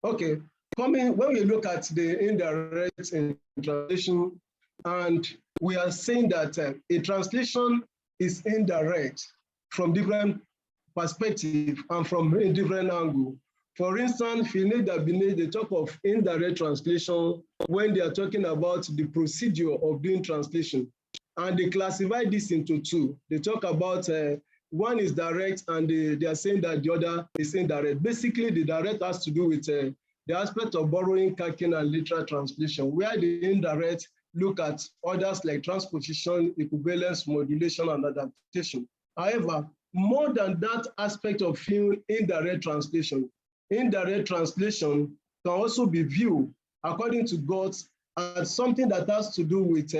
Okay, when we look at the indirect in translation, and we are saying that a translation is indirect from different perspective and from a different angle. For instance, they talk of indirect translation when they are talking about the procedure of doing translation. And they classify this into two. They talk about one is direct, and they are saying that the other is indirect. Basically, the direct has to do with the aspect of borrowing, calking, and literal translation, where the indirect look at others like transposition, equivalence, modulation, and adaptation. However, more than that aspect of viewing indirect translation can also be viewed, according to God's, as something that has to do with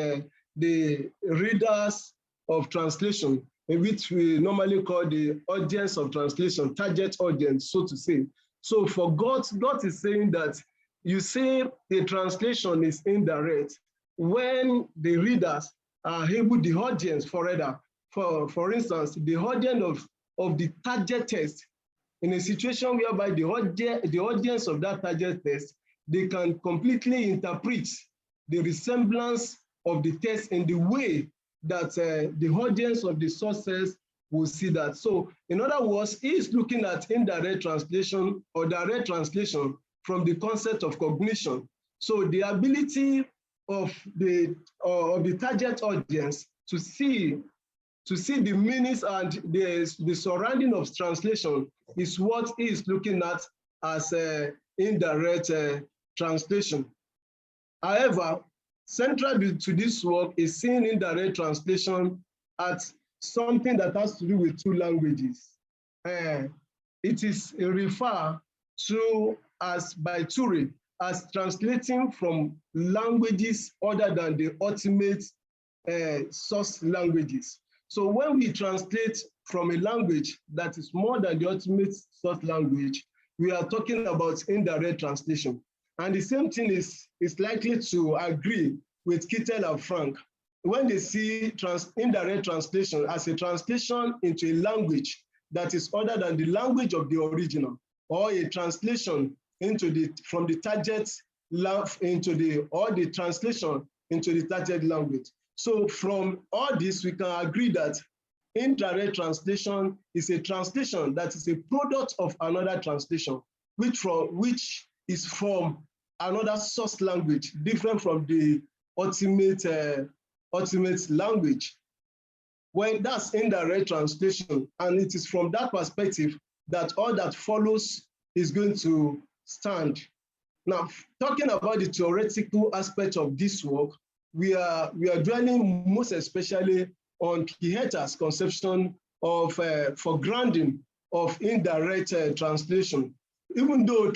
the readers of translation, in which we normally call the audience of translation, target audience, so to say. So for God is saying that you say the translation is indirect when the readers are able, the audience, for instance, the audience of the target text, in a situation whereby the audience of that target text, they can completely interpret the resemblance of the text in the way that the audience of the sources will see that. So in other words, he is looking at indirect translation or direct translation from the concept of cognition. So the ability of the target audience to see the meanings and the surrounding of translation is what he is looking at as indirect translation. However, central to this work is seeing indirect translation as something that has to do with two languages. It is referred to as by Ture as translating from languages other than the ultimate source languages. So when we translate from a language that is more than the ultimate source language, we are talking about indirect translation. And the same thing is likely to agree with Kittel and Frank when they see indirect translation as a translation into a language that is other than the language of the original, or a translation from the target into the translation into the target language. So from all this, we can agree that indirect translation is a translation that is a product of another translation, which is from another source language, different from the ultimate language. When that's indirect translation, and it is from that perspective that all that follows is going to stand. Now, talking about the theoretical aspect of this work, we are dwelling most especially on Pieta's conception of for grounding of indirect translation. Even though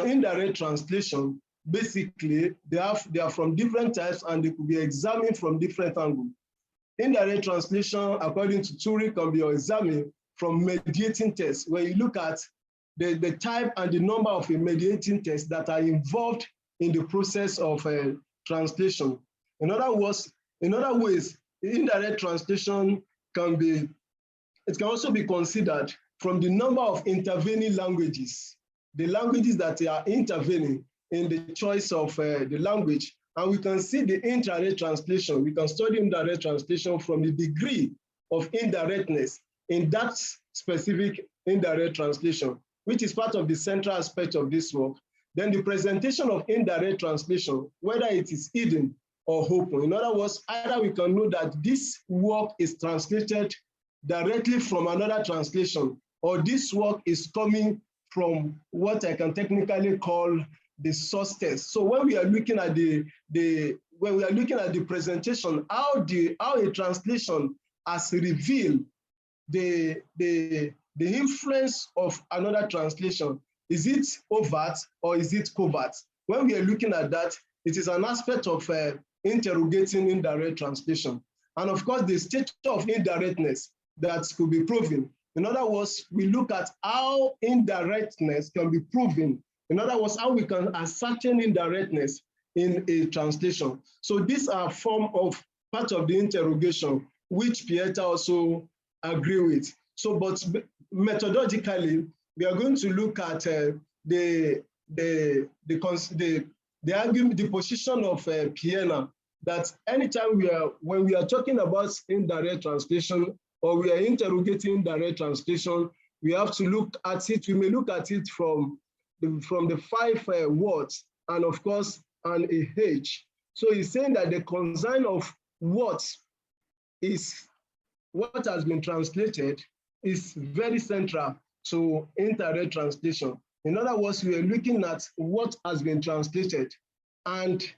indirect translation, basically they are from different types and they could be examined from different angles. Indirect translation, according to Ture, can be examined from mediating tests, where you look at the type and the number of mediating tests that are involved in the process of translation. In other ways, indirect translation can also be considered from the number of intervening languages, the languages that are intervening in the choice of the language. And we can see the indirect translation. We can study indirect translation from the degree of indirectness in that specific indirect translation, which is part of the central aspect of this work. Then the presentation of indirect translation, whether it is hidden or open. In other words, either we can know that this work is translated directly from another translation, or this work is coming from what I can technically call the source text. So when we are looking at the presentation, how a translation has revealed the influence of another translation, is it overt or is it covert? When we are looking at that, it is an aspect of interrogating indirect translation. And of course, the state of indirectness that could be proven. In other words, we look at how indirectness can be proven. In other words, how we can ascertain indirectness in a translation. So these are part of the interrogation, which Pieta also agree with. So, but methodologically, we are going to look at the argument, the position of Piena, that anytime when we are talking about indirect translation, or we are interrogating indirect translation, we have to look at it. We may look at it from the 5 words, and of course, an H. So he's saying that the consign of what has been translated is very central to indirect translation. In other words, we are looking at what has been translated. And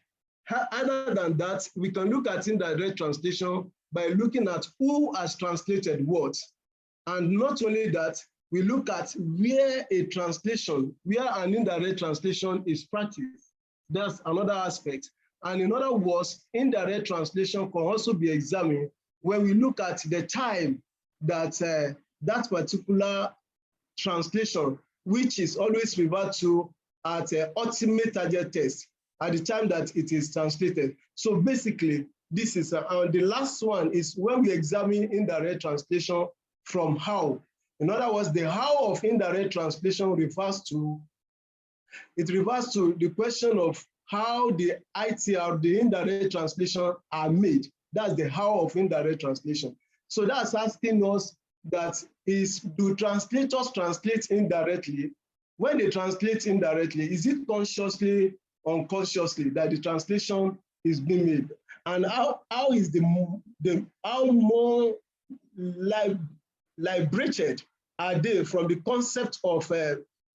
other than that, we can look at indirect translation by looking at who has translated what. And not only that, we look at where an indirect translation is practiced. That's another aspect. And in other words, indirect translation can also be examined when we look at the time that that particular translation, which is always referred to as ultimate target text, at the time that it is translated. So basically, this is, the last one is when we examine indirect translation from how. In other words, the how of indirect translation refers to the question of how the ITR, the indirect translation, are made. That's the how of indirect translation. So that's asking us that do translators translate indirectly? When they translate indirectly, is it consciously, unconsciously that the translation is being made? And how is how more liberated are they from the concept of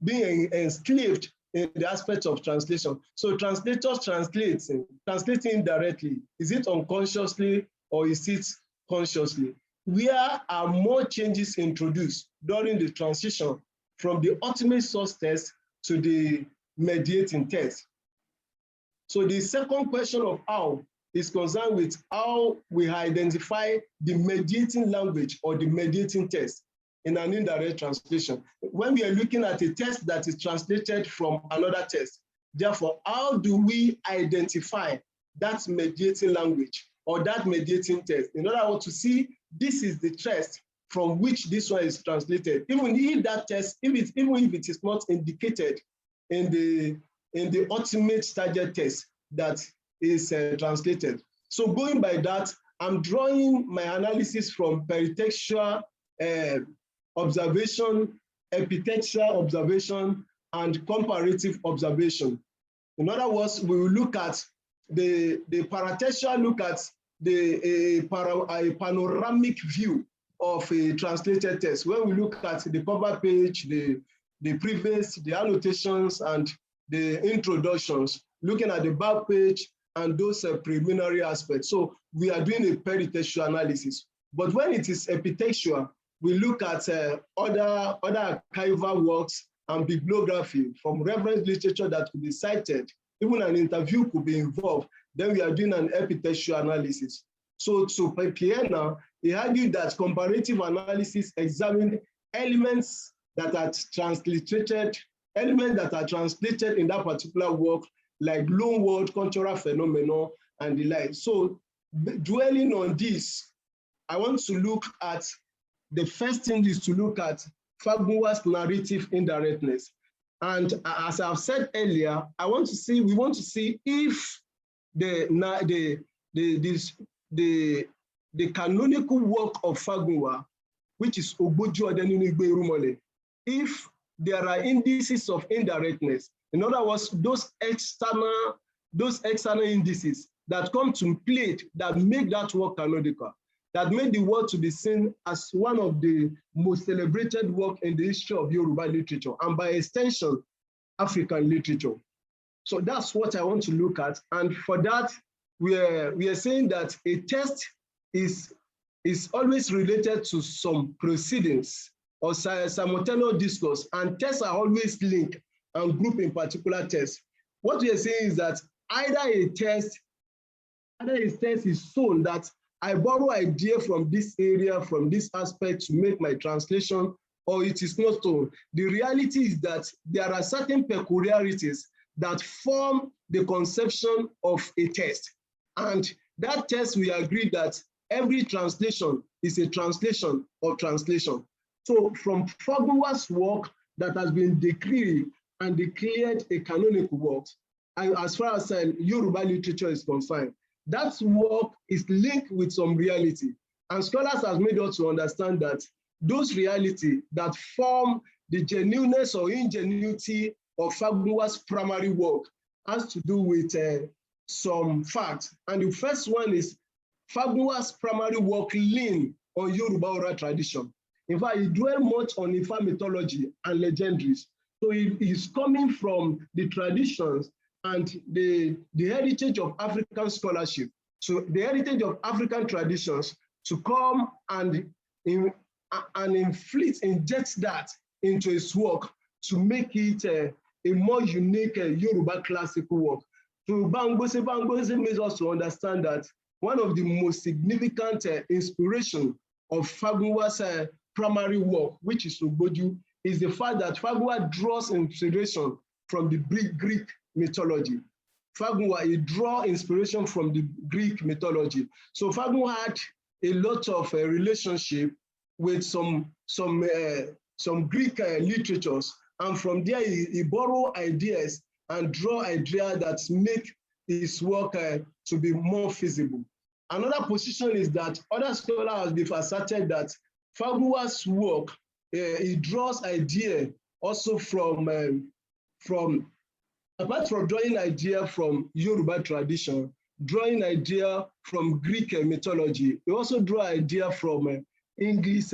being enslaved in the aspect of translation? So translators translating indirectly. Is it unconsciously or is it consciously? Where are more changes introduced during the transition from the ultimate source test to the mediating test? So the second question of how is concerned with how we identify the mediating language or the mediating test in an indirect translation. When we are looking at a test that is translated from another test, therefore, how do we identify that mediating language or that mediating test? In order to see this is the test from which this one is translated, even if that test, even if it is not indicated in the ultimate target test that is translated. So going by that, I'm drawing my analysis from peritextual observation, epitextual observation, and comparative observation. In other words, we will look at the paratextual, look at a panoramic view of a translated text. When we look at the cover page, the preface, the annotations, and the introductions, looking at the back page and those preliminary aspects. So we are doing a peritextual analysis. But when it is epitextual, we look at other archival works and bibliography from reference literature that could be cited. Even an interview could be involved. Then we are doing an epitextual analysis. So to Piena, he argued that comparative analysis examined elements that are transliterated, elements that are translated in that particular work, like loan word, cultural phenomenon, and the like. So dwelling on this, I want to look at, the first thing is to look at Fagunwa's narrative indirectness. And as I've said earlier, we want to see if the canonical work of Fagunwa, which is Ogboju Odeninu Igbe Irumole, if there are indices of indirectness, in other words, those external indices that come to play that make that work canonical, that made the work to be seen as one of the most celebrated work in the history of Yoruba literature, and by extension, African literature. So that's what I want to look at. And for that, we are saying that a text is always related to some proceedings or simultaneous discourse, and tests are always linked and grouped in particular tests. What we are saying is that either a test is shown that I borrow idea from this area, from this aspect to make my translation, or it is not so. The reality is that there are certain peculiarities that form the conception of a text. And that text, we agree that every translation is a translation of translation. So from Fagunwa's work that has been decreed and declared a canonical work, and as far as Yoruba literature is concerned, that work is linked with some reality. And scholars have made us to understand that those reality that form the genuineness or ingenuity of Fagunwa's primary work has to do with some facts. And the first one is Fagunwa's primary work lean on Yoruba oral tradition. In fact, he dwelled much on Ifa mythology and legendaries. So he is coming from the traditions and the heritage of African scholarship. So the heritage of African traditions to come and inject that into his work to make it a more unique Yoruba classical work. So Bangbose makes us to understand that one of the most significant inspiration of Fagunwa's primary work, which is Ogboju, is the fact that Fagunwa draws inspiration from the Greek mythology. Fagunwa, he draw inspiration from the Greek mythology. So Fagunwa had a lot of relationship with some Greek literatures, and from there he borrowed ideas and draw ideas that make his work to be more feasible. Another position is that other scholars have asserted that Fagunwa's work, he draws ideas also from apart from drawing idea from Yoruba tradition, drawing idea from Greek mythology, he also draw idea from English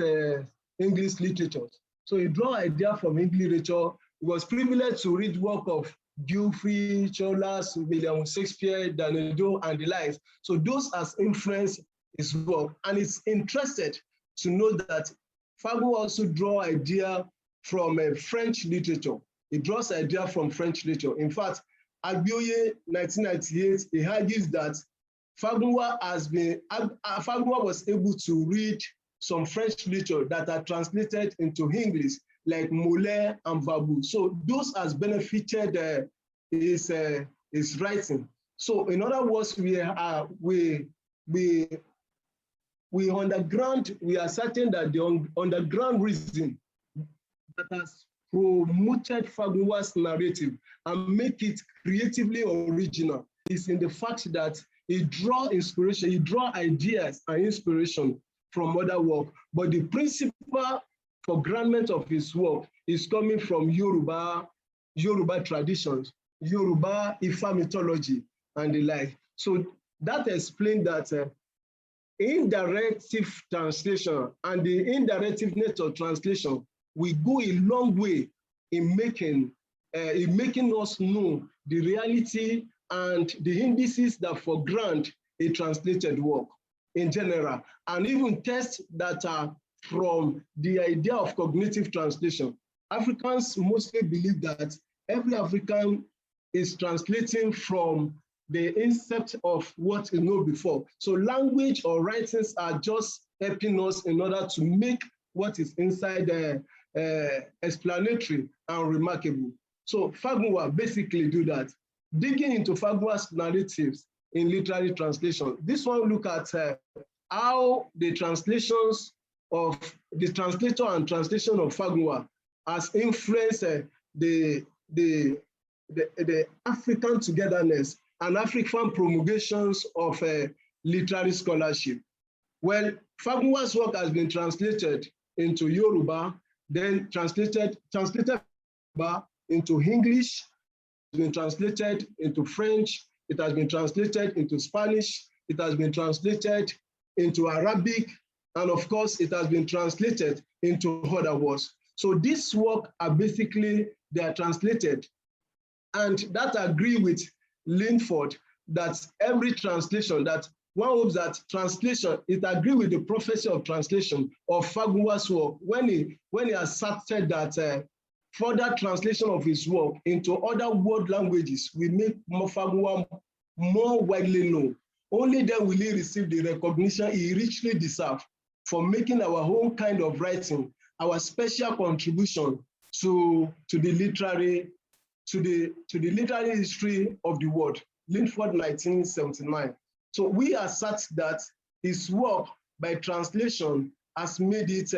literature. So he draw idea from English literature. He was privileged to read work of Geoffrey, Chaucer's, William Shakespeare, Daniel, and the likes. So those has influenced his work, and he's interested to know that Fagunwa also draw idea from French literature. He draws idea from French literature. In fact, Agbioye, 1998, he argues that Fagunwa was able to read some French literature that are translated into English, like Mole and Vabu. So those has benefited his writing. So in other words, we are certain that the underground reason that has promoted Fagunwa's narrative and make it creatively original is in the fact that he draw inspiration, he draw ideas and inspiration from other work, but the principle for granment of his work is coming from Yoruba traditions, Yoruba Ifa mythology, and the like. So that explains that indirective translation and the indirectiveness of translation will go a long way in making us know the reality and the indices that foreground a translated work in general, and even tests that are from the idea of cognitive translation. Africans mostly believe that every African is translating from the incept of what you know before. So language or writings are just helping us in order to make what is inside explanatory and remarkable. So Fagunwa basically do that. Digging into Fagunwa's narratives in literary translation, this one look at how the translations of the translator and translation of Fagunwa has influenced the African togetherness and African promulgations of literary scholarship. Well, Fagunwa's work has been translated into Yoruba, then translated into English, it has been translated into French, it has been translated into Spanish, it has been translated into Arabic, and of course, it has been translated into other words. So this work are basically, they are translated, and that agree with Linford that every translation, that one hopes that translation, it agree with the prophecy of translation of Fagunwa's work when he asserted that further translation of his work into other world languages will make Fagunwa more widely known. Only then will he receive the recognition he richly deserves for making our own kind of writing, our special contribution to the literary history of the world. Linford, 1979. So we assert that his work by translation has made it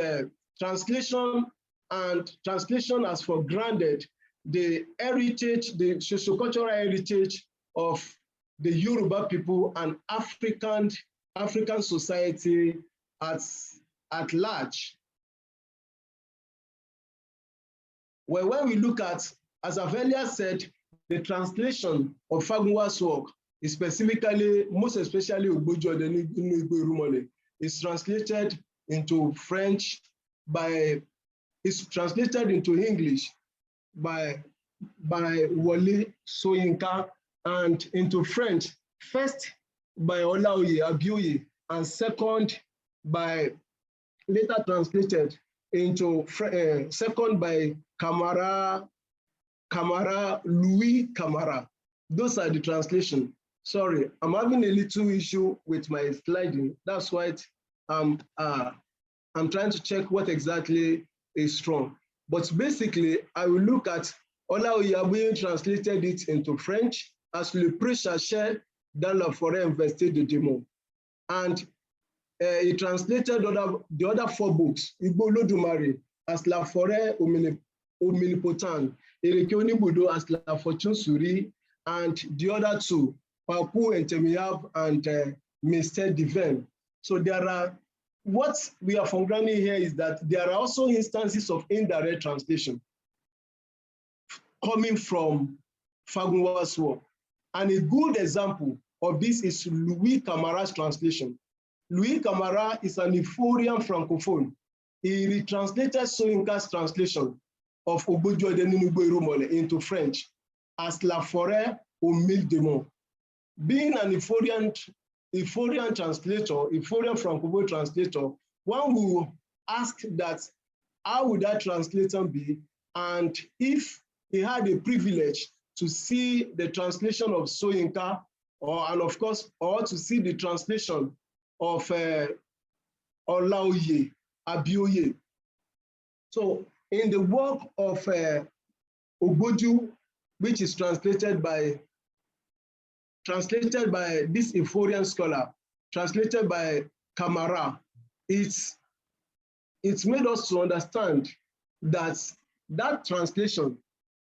translation, and translation has for granted the heritage, the sociocultural heritage of the Yoruba people and African society at large. Well, when we look at, as I've earlier said, the translation of Fagunwa's work, specifically, most especially Ogbojo Odeni Irumole, is translated into French is translated into English by Wole Soyinka, and into French, first by Olaoye Abioye, and second by, later translated into, second by Louis Camara. Those are the translation. Sorry, I'm having a little issue with my sliding. That's why I'm trying to check what exactly is wrong. But basically, I will look at Olaoye Abioye translated it into French as Le Pré Cherché dans la forêt investie de démons. And he translated the other four books, Igbo Olodumare, as La Forêt omnipotent, Ereke Onibudo as La Fortune Suri, and the other two, Papu and Temiab and Mr. Divine. So there are, what we are finding here is that there are also instances of indirect translation coming from Fagunwa's work. And a good example of this is Louis Camara's translation. Louis Camara is an Ivorian francophone. He retranslated Soyinka's translation of Ogbojo Edeninu Irumole into French as La Forêt au Mille Démons. Being an Ivorian translator, Ivorian francophone translator, one will ask that, how would that translation be? And if he had a privilege to see the translation of Soyinka, and of course, or to see the translation of Olaoye, Abioye. So in the work of Ogboju, which is translated by this Ivorian scholar, translated by Camara, it's made us to understand that that translation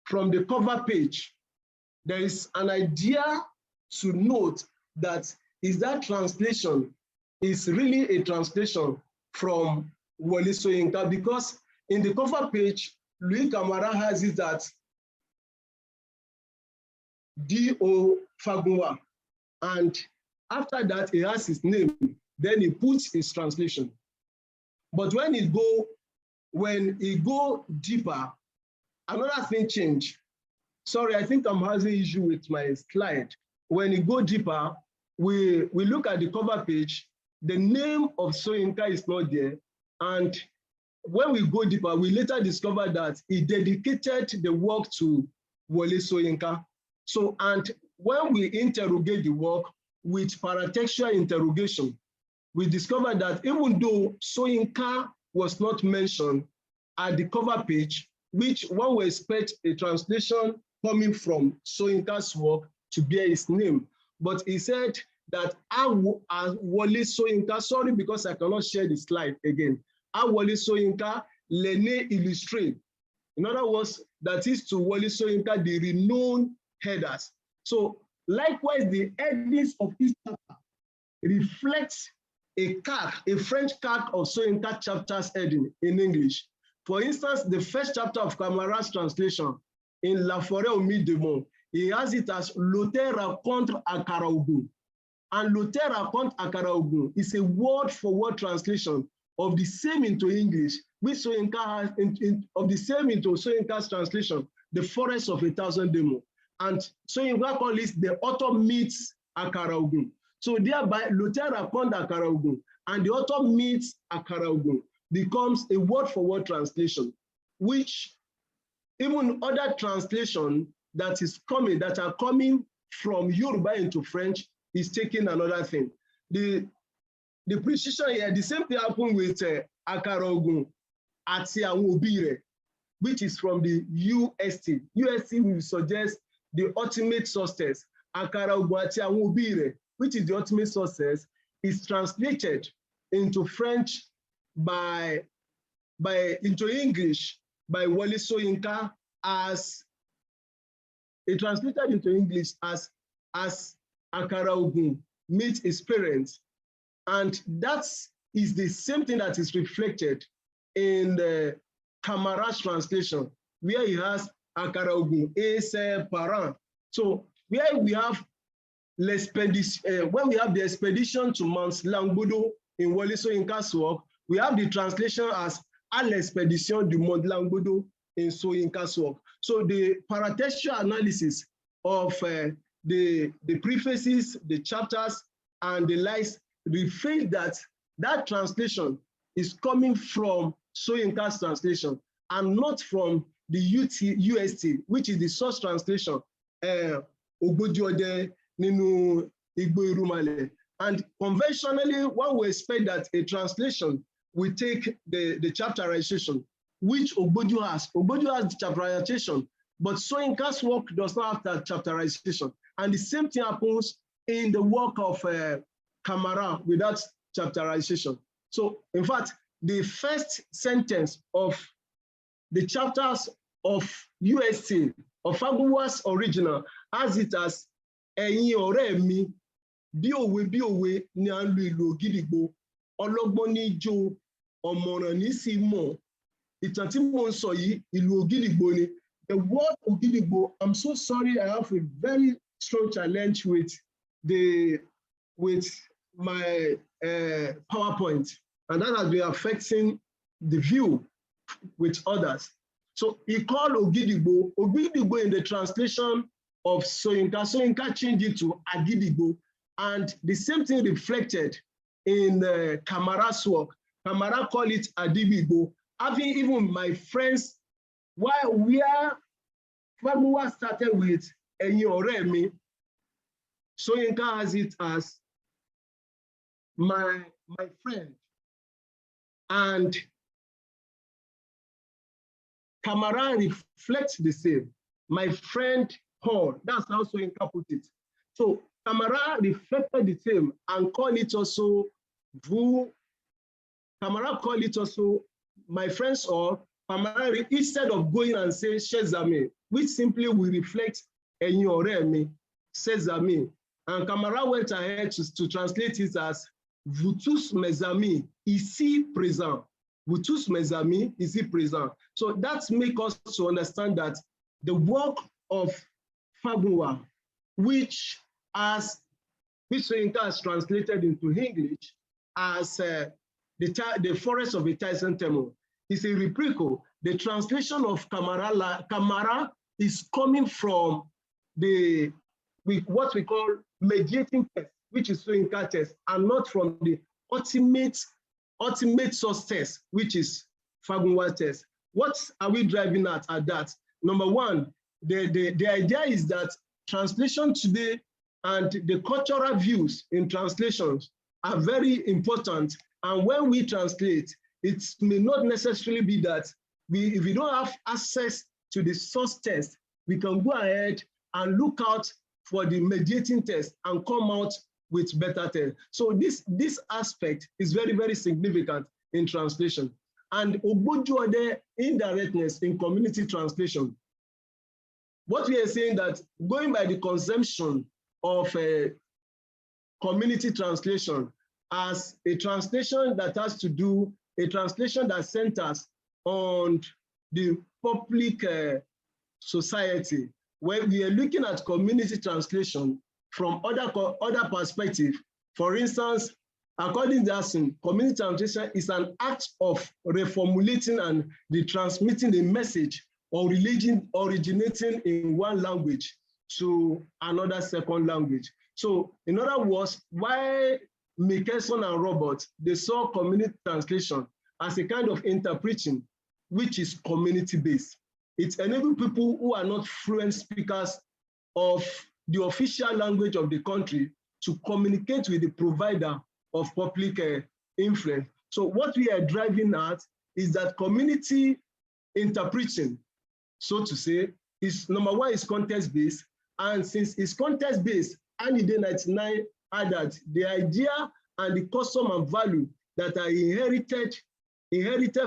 from the cover page, there is an idea to note that is that translation is really a translation from Wole Soyinka, because in the cover page, Louis Camara has it that D.O. Fagunwa, and after that he has his name, then he puts his translation. But when he go deeper, another thing changed. Sorry, I think I'm having an issue with my slide. When you go deeper, we look at the cover page, the name of Soyinka is not there. And when we go deeper, we later discover that he dedicated the work to Wole Soyinka. So, and when we interrogate the work with paratextual interrogation, we discover that even though Soyinka was not mentioned at the cover page, which one would expect a translation coming from Soyinka's work to bear his name, but he said that Wole Soyinka, sorry because I cannot share the slide again, Wole Soyinka Lene illustrate. In other words, that is to Wole Soyinka the renowned headers. So likewise, the headings of each chapter reflects a calque, a French calque of Soyinka chapters heading in English. For instance, the first chapter of Camara's translation in La Forêt au Mille Démons, he has it as L'auteur raconte Akara Ogun. And L'auteur raconte Akara Ogun is a word-for-word translation of the same into English, which Soyinka has of the same into Soyinka's translation, The Forest of 1,000 Demons. And Soyinka calls it the author meets Akara Ogun. So thereby, L'auteur raconte Akara Ogun, and the author meets Akara Ogun becomes a word-for-word translation, which even other translation that are coming from Yoruba into French is taking another thing. The precision here, the same thing happened with Akara Ogun àti àwọn òbí rẹ̀, which is from the UST. UST will suggest the ultimate success. Akara Ogun àti àwọn òbí rẹ̀, which is the ultimate success, is translated into French into English by Wole Soyinka as translated into English as Akara Ogun meets his parents. And that is the same thing that is reflected in the Camara's translation, where he has Akara Ogun et ses parents. So where we have when we have the expedition to Mount Langbodo in Wole Soyinka's work, we have the translation as à l'expédition du Mont Langbodo in Soyinka's work. So the paratextual analysis of the prefaces, the chapters, and the likes reveal that translation is coming from Soyinka's translation and not from the UST, which is the source translation, Ogboji Ode Ninu Igbo Irumale. And conventionally, one would expect that a translation will take the chapterization, which Ogboju has. Ogboju has the chapterization, but Soyinka's work does not have that chapterization. And the same thing happens in the work of Camara without chapterization. So in fact, the first sentence of the chapters of USA, of Fagunwa's original, has it as ẹ̀yin ọ̀rẹ́ mi, bí òwe ni à ń lo ìlú ògìdìgbò, ọlọ́gbọ́n ní jó, ọ̀mọ̀ràn ní sì mọ̀. Ìtàn tí mò ń sọ yìí, ìlú ògìdìgbò ni. The word ògìdìgbò, I'm so sorry, I have a very strong challenge with my PowerPoint, and that has been affecting the view with others. So he called Ogidigbo in the translation of Soyinka. Soyinka changed it to Agidigbo, and the same thing reflected in Kamara's work. Kamara called it Adigbo. Having even my friends, where Fagunwa started with Ẹ̀yin ọ̀rẹ́ mi, Soyinka has it as my friend, and Kamara reflects the same. My friend Paul, that's how Soyinka put it. So Kamara reflected the same and called it also vous. Kamara called it also my friends, or Kamara, instead of going and saying Shezame, which simply will reflect Ẹ̀yin ọ̀rẹ́ mi, Shezame. And Kamara went ahead to translate it as vous tous mes amis, ici présent. Vous tous mes amis, ici présent. So that makes us to understand that the work of Fagunwa, which Soyinka has translated into English as the Forest of a Tyson Temo, is a replicable. The translation of Kamara is coming from what we call mediating test, which is Soyinka test, and not from the ultimate source test, which is Fagunwa test. What are we driving at that? Number one, the idea is that translation today and the cultural views in translations are very important. And when we translate, it may not necessarily be that if we don't have access to the source test, we can go ahead and look out for the mediating test and come out with better test. So this aspect is very, very significant in translation. And Ogbojuode indirectness in community translation. What we are saying that going by the consumption of a community translation as a translation that has to do, a translation that centers on the public society, where we are looking at community translation from other perspective. For instance, according to Jackson, community translation is an act of reformulating and retransmitting a message or religion originating in one language to another second language. So in other words, why Mickelson and Robert, they saw community translation as a kind of interpreting, which is community-based. It enables people who are not fluent speakers of the official language of the country to communicate with the provider of public influence. So what we are driving at is that community interpreting, so to say, is number one is context-based, and since it's context-based, Annie Day 99 added the idea and the custom and value that are inherited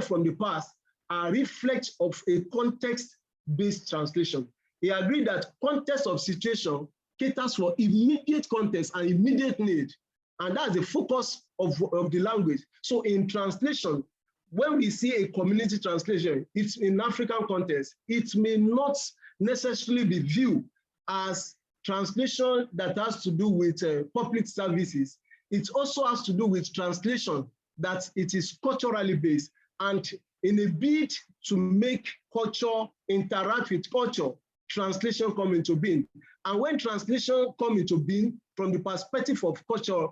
from the past are reflects of a context-based translation. He agreed that context of situation caters for immediate context and immediate need, and that's the focus of the language. So in translation, when we see a community translation, it's in African context, it may not necessarily be viewed as translation that has to do with public services. It also has to do with translation that it is culturally based, and in a bid to make culture interact with culture, translation come into being. And when translation come into being from the perspective of culture,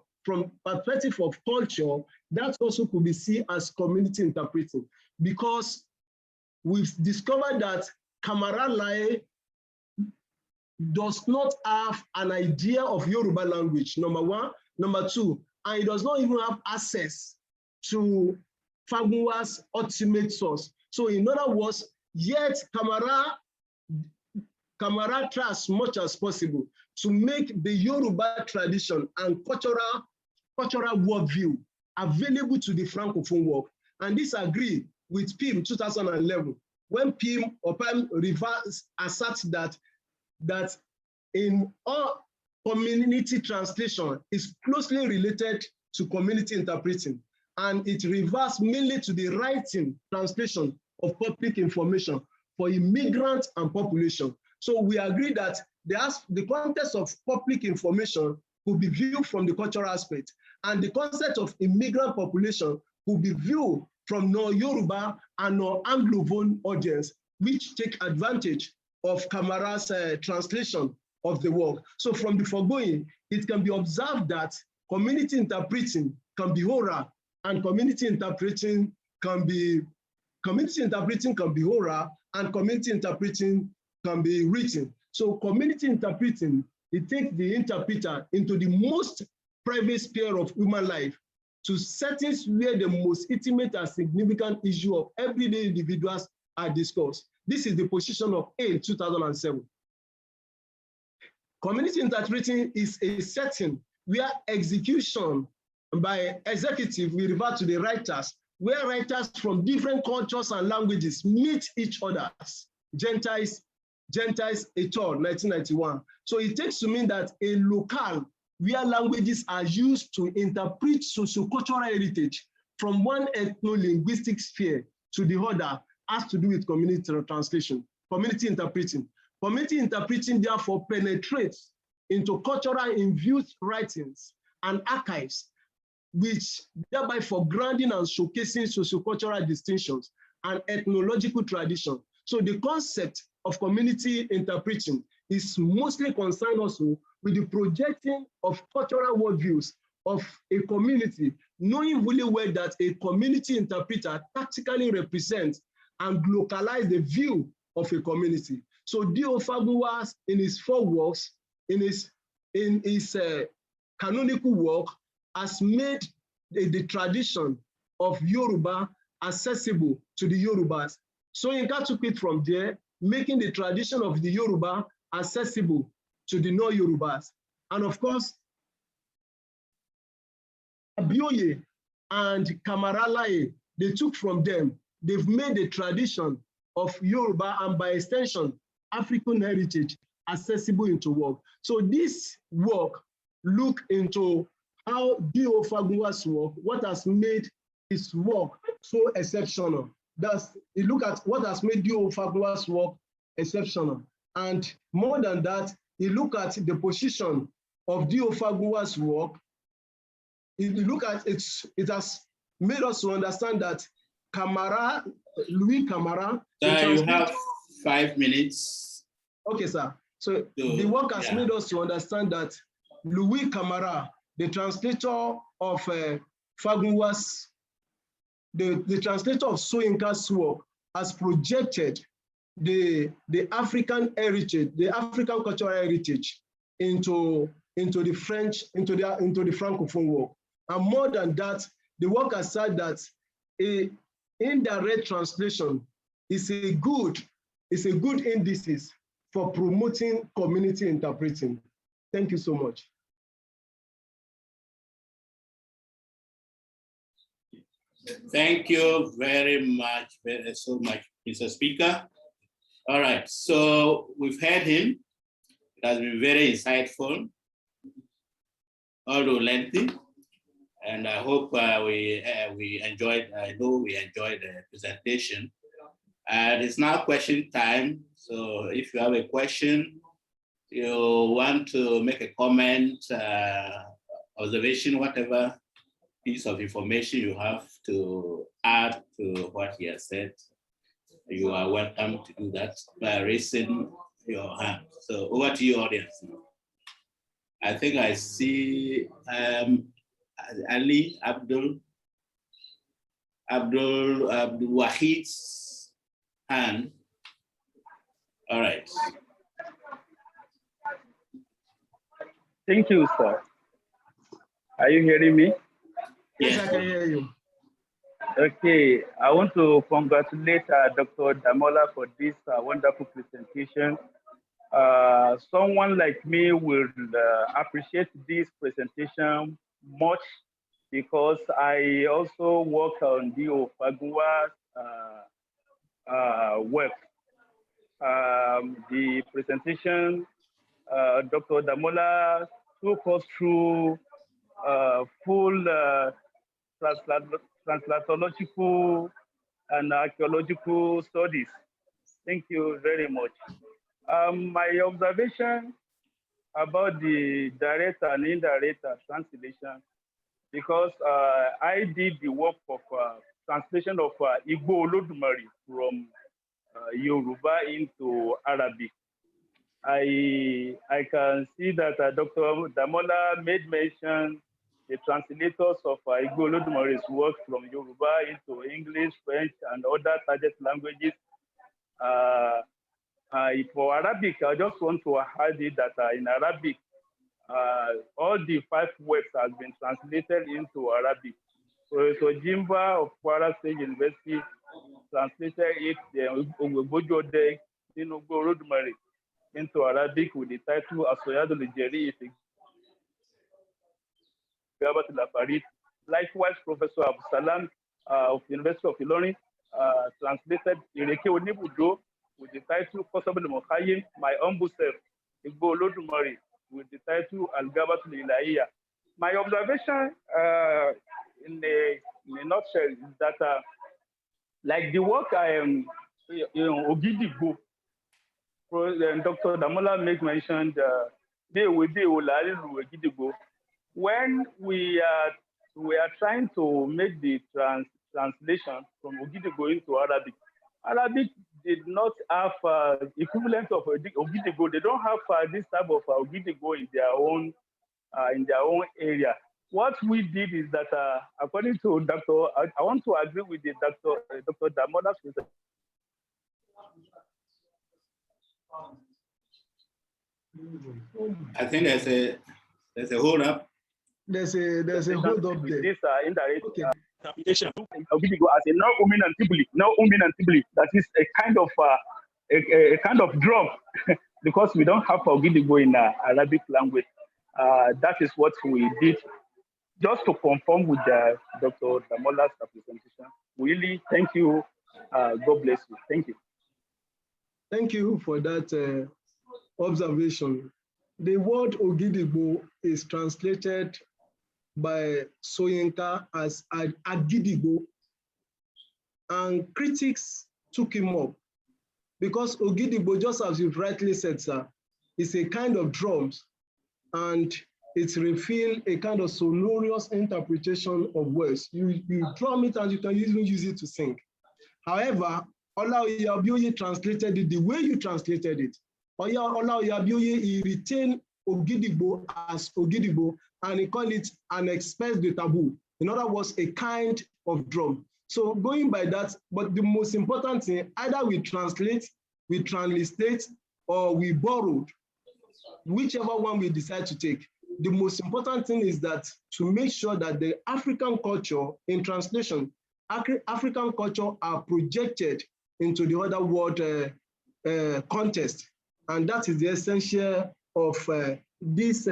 that also could be seen as community interpreting, because we've discovered that Kamara Lae does not have an idea of Yoruba language, number one. Number two, and he does not even have access to Fagunwa's ultimate source. So in other words, yet Kamara tries as much as possible to make the Yoruba tradition and cultural worldview available to the Francophone world. And this agreed with PIM 2011, when Pim or Pam reverse asserts that in all community translation is closely related to community interpreting, and it refers mainly to the writing translation of public information for immigrants and population. So we agree that the context of public information could be viewed from the cultural aspect, and the concept of immigrant population could be viewed from non-Yoruba and non-Anglophone audience, which take advantage of Kamara's translation of the work. So from the foregoing, it can be observed that community interpreting can be oral, and community interpreting can be oral, and community interpreting can be written. So community interpreting, it takes the interpreter into the most private sphere of human life, to settings where the most intimate and significant issue of everyday individuals are discussed. This is the position of A 2007. Community interpreting is a setting where execution by executive will refer to the writers, where writers from different cultures and languages meet each other. Gentiles et al., 1991. So it takes to mean that a locale where languages are used to interpret sociocultural heritage from one ethno-linguistic sphere to the other has to do with community translation, community interpreting. Community interpreting therefore penetrates into cultural infused writings and archives, which thereby foregrounding and showcasing sociocultural distinctions and ethnological tradition. So the concept of community interpreting is mostly concerned also with the projecting of cultural worldviews of a community, knowing really well that a community interpreter tactically represents and localize the view of a community. So D.O. Fagunwa, in his four works, in his canonical work, has made the tradition of Yoruba accessible to the Yorubas. So Yinka took it from there, making the tradition of the Yoruba accessible to the non-Yorubas. And of course, Abioye and Kamaralaye, they took from them, they've made the tradition of Yoruba and by extension, African heritage accessible into work. So this work look into how D.O. Fagunwa's work, what has made his work so exceptional. That's, you look at what has made D.O. Fagunwa's work exceptional. And more than that, you look at the position of D.O. Fagunwa's work. If you look at it, it has made us to understand that Louis Camara. Sir, you have 5 minutes. Okay, sir. So the work has made us to understand that Louis Camara, the translator of Fagunwa's, the translator of Soyinka's work, has projected the African heritage, the African cultural heritage into the French, into the Francophone work. And more than that, the work has said that a indirect translation is a good indices for promoting community interpreting. Thank you so much. Thank you very much, Mr. Speaker. All right, so we've heard him. It has been very insightful, although lengthy, and I hope we enjoyed. I know we enjoyed the presentation. And it's now question time. So if you have a question, you want to make a comment, observation, whatever piece of information you have to add to what he has said, you are welcome to do that by raising your hand. So over to you, audience. I think I see Ali Abdul Wahid's hand. All right. Thank you, sir. Are you hearing me? Yes, I can hear you. Okay, I want to congratulate Dr. Damola for this wonderful presentation. Someone like me will appreciate this presentation much because I also work on D.O. Fagunwa's web. The presentation, Dr. Damola took us through full translatological and archaeological studies. Thank you very much. My observation about the direct and indirect translation, because I did the work of translation of Igbo Olodumare from Yoruba into Arabic. I can see that Dr. Damola made mention the translators of Igbo Olodumare's work from Yoruba into English, French, and other target languages. For Arabic, I just want to add it that in Arabic, all the 5 works have been translated into Arabic. So Jimba of Kwara State University translated it, Ogbojode Olodumare, into Arabic with the title Asoyado Lijeri Farid. Likewise, Professor Abu Salam of the University of Ilorin translated Ireke Onibudo with the title Possible Mokhayim, My Humble Self, Igbo Olodumare, with the title Al-Gabatul Ilahiyya. My observation in a nutshell is that like the work I am, Ogidigbo, Dr. Damola make mentioned, when we are trying to make the translation from Ogidigbo into Arabic, Arabic did not have equivalent of Ogidigbo. They don't have this type of Ogidigbo in their own area. What we did is that, according to I want to agree with the Dr. Damola's presentation. I think there's a hold up. There's a hold up there. This indirect Interpretation. Ogidigbo as a non-umin Tibli. That is a kind of drum because we don't have Ogidigbo in Arabic language. That is what we did just to conform with Dr. Damola's presentation. Really, thank you. God bless you. Thank you. Thank you for that observation. The word Ogidigbo is translated by Soyinka as Agidigbo, and critics took him up because Ogidigbo, just as you've rightly said, sir, is a kind of drums, and it's revealed a kind of sonorous interpretation of words. You drum it and you can even use it to sing. However, Ola Oyabioye translated it the way you translated it. Ola Oyabioye, he retained Ogidigbo as Ogidigbo, and he called it an espèce de taboo. In other words, a kind of drum. So going by that, but the most important thing, either we translate, or we borrowed, whichever one we decide to take. The most important thing is that to make sure that the African culture in translation, African culture are projected into the other world context. And that is the essential of this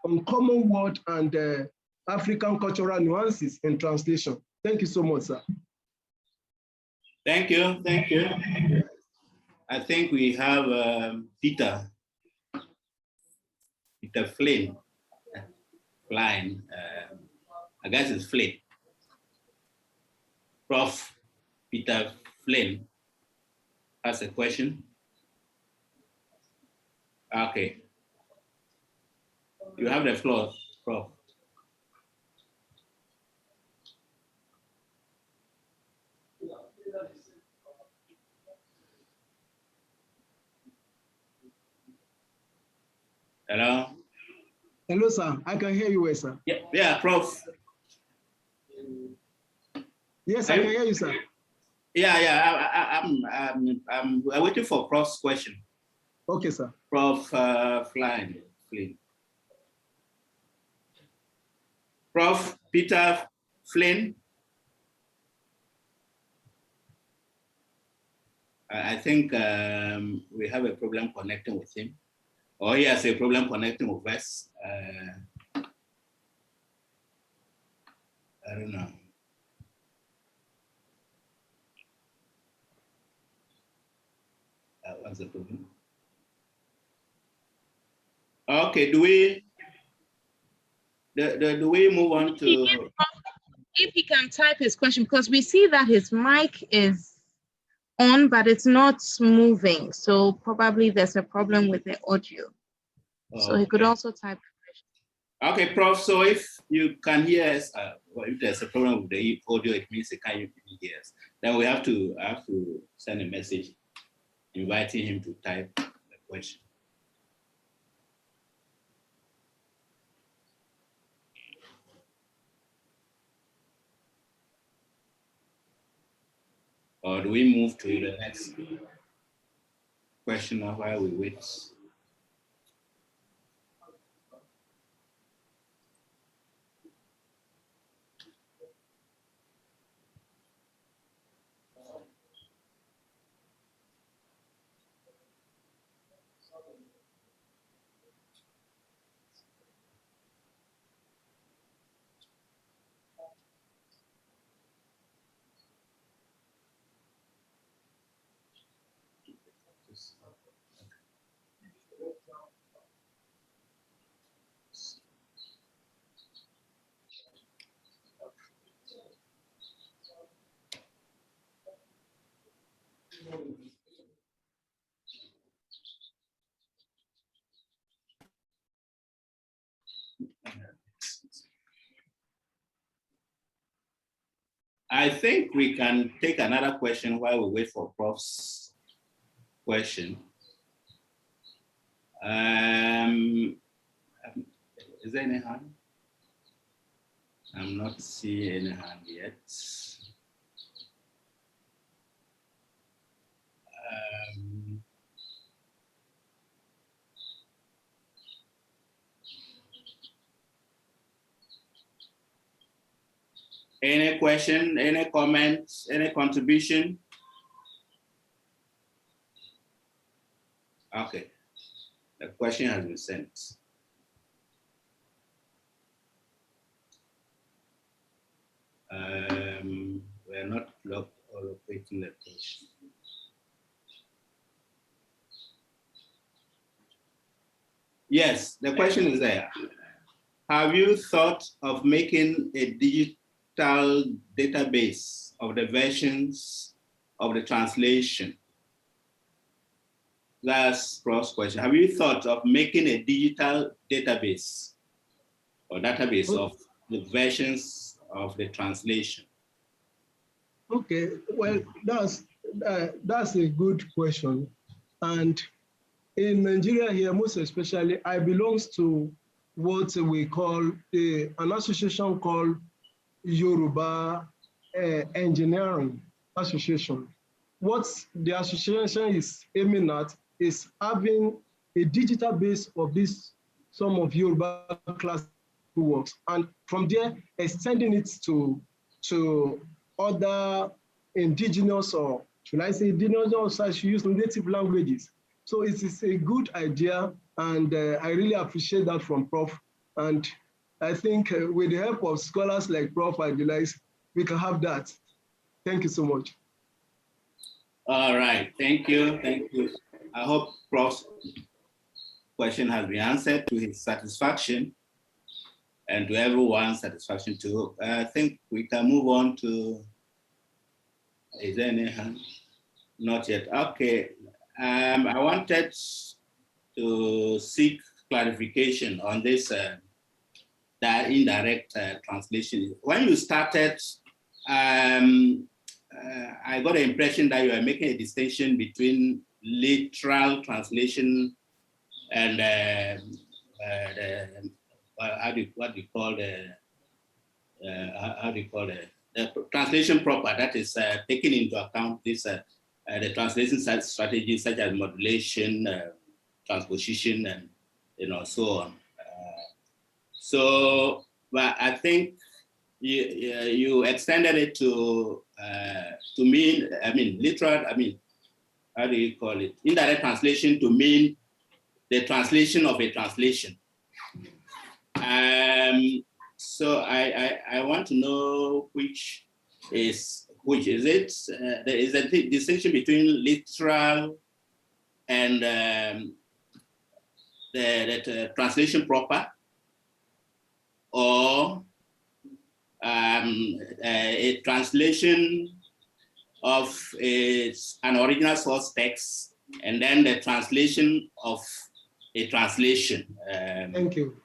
uncommon word and African cultural nuances in translation. Thank you so much, sir. Thank you. I think we have Peter Flynn. I guess it's Flynn. Prof. Peter Flynn has a question. Okay. You have the floor, Prof. Hello? Hello, sir. I can hear you well, sir. Yeah, Prof. Yes, I can hear you, sir. Yeah. I'm waiting for Prof's question. Okay, sir. Prof. Flynn. Prof. Peter Flynn. I think we have a problem connecting with him, or he has a problem connecting with us. I don't know. What's the problem? Okay, do we move on to? If he can type his question, because we see that his mic is on, but it's not moving. So probably there's a problem with the audio. So he could also type. Okay, Prof. So if you can hear us, well, if there's a problem with the audio, it means they can't hear us. Then I have to send a message inviting him to type the question. Or do we move to the next question while we wait? I think we can take another question while we wait for Prof's question. Is there any hand? I'm not seeing any hand yet. Any question, any comments, any contribution? Okay, the question has been sent. We're not locating the question. Yes, the question is there. Have you thought of making a digital database of the versions of the translation? That's Prof's question. Have you thought of making a digital database or database of the versions of the translation? Okay, well, that's a good question. And in Nigeria here, most especially, I belongs to what we call an association called Yoruba Engineering Association. What the association is aiming at is having a digital base of some of Yoruba classical works, and from there extending it to other indigenous, or should I say indigenous, or I should use native languages. So it is a good idea, and I really appreciate that from Prof. And I think with the help of scholars like Prof. Aguilar, we can have that. Thank you so much. All right, thank you, thank you. I hope Prof's question has been answered to his satisfaction and to everyone's satisfaction too. I think we can move on to, is there any hand? Not yet, okay. I wanted to seek clarification on this that indirect translation. When you started, I got the impression that you are making a distinction between literal translation and what do you call the translation proper, that is taking into account this the translation strategies such as modulation, transposition, and so on. But I think you extended it to mean, literal, how do you call it? Indirect translation to mean the translation of a translation. So I want to know which is it? There is a distinction between literal and the translation proper, or a translation of an original source text, and then the translation of a translation. Thank you.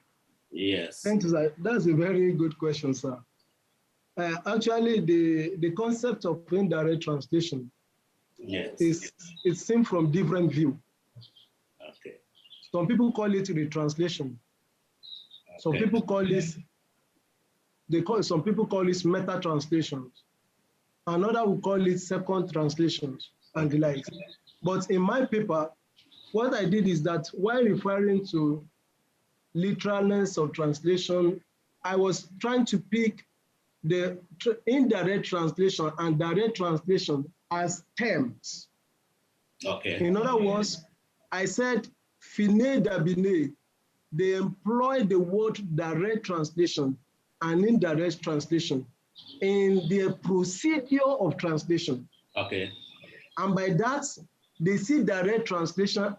Yes. Thank you, sir. That's a very good question, sir. Actually, the concept of indirect translation is seen from different view. Okay. Some people call it retranslation. Some people call this, some people call this meta translations. Another will call it second translations and the like. But in my paper, what I did is that while referring to literalness of translation, I was trying to pick the indirect translation and direct translation as terms. Okay. In other words, I said, fine dabine, they employ the word direct translation and indirect translation in their procedure of translation. Okay. And by that, they see direct translation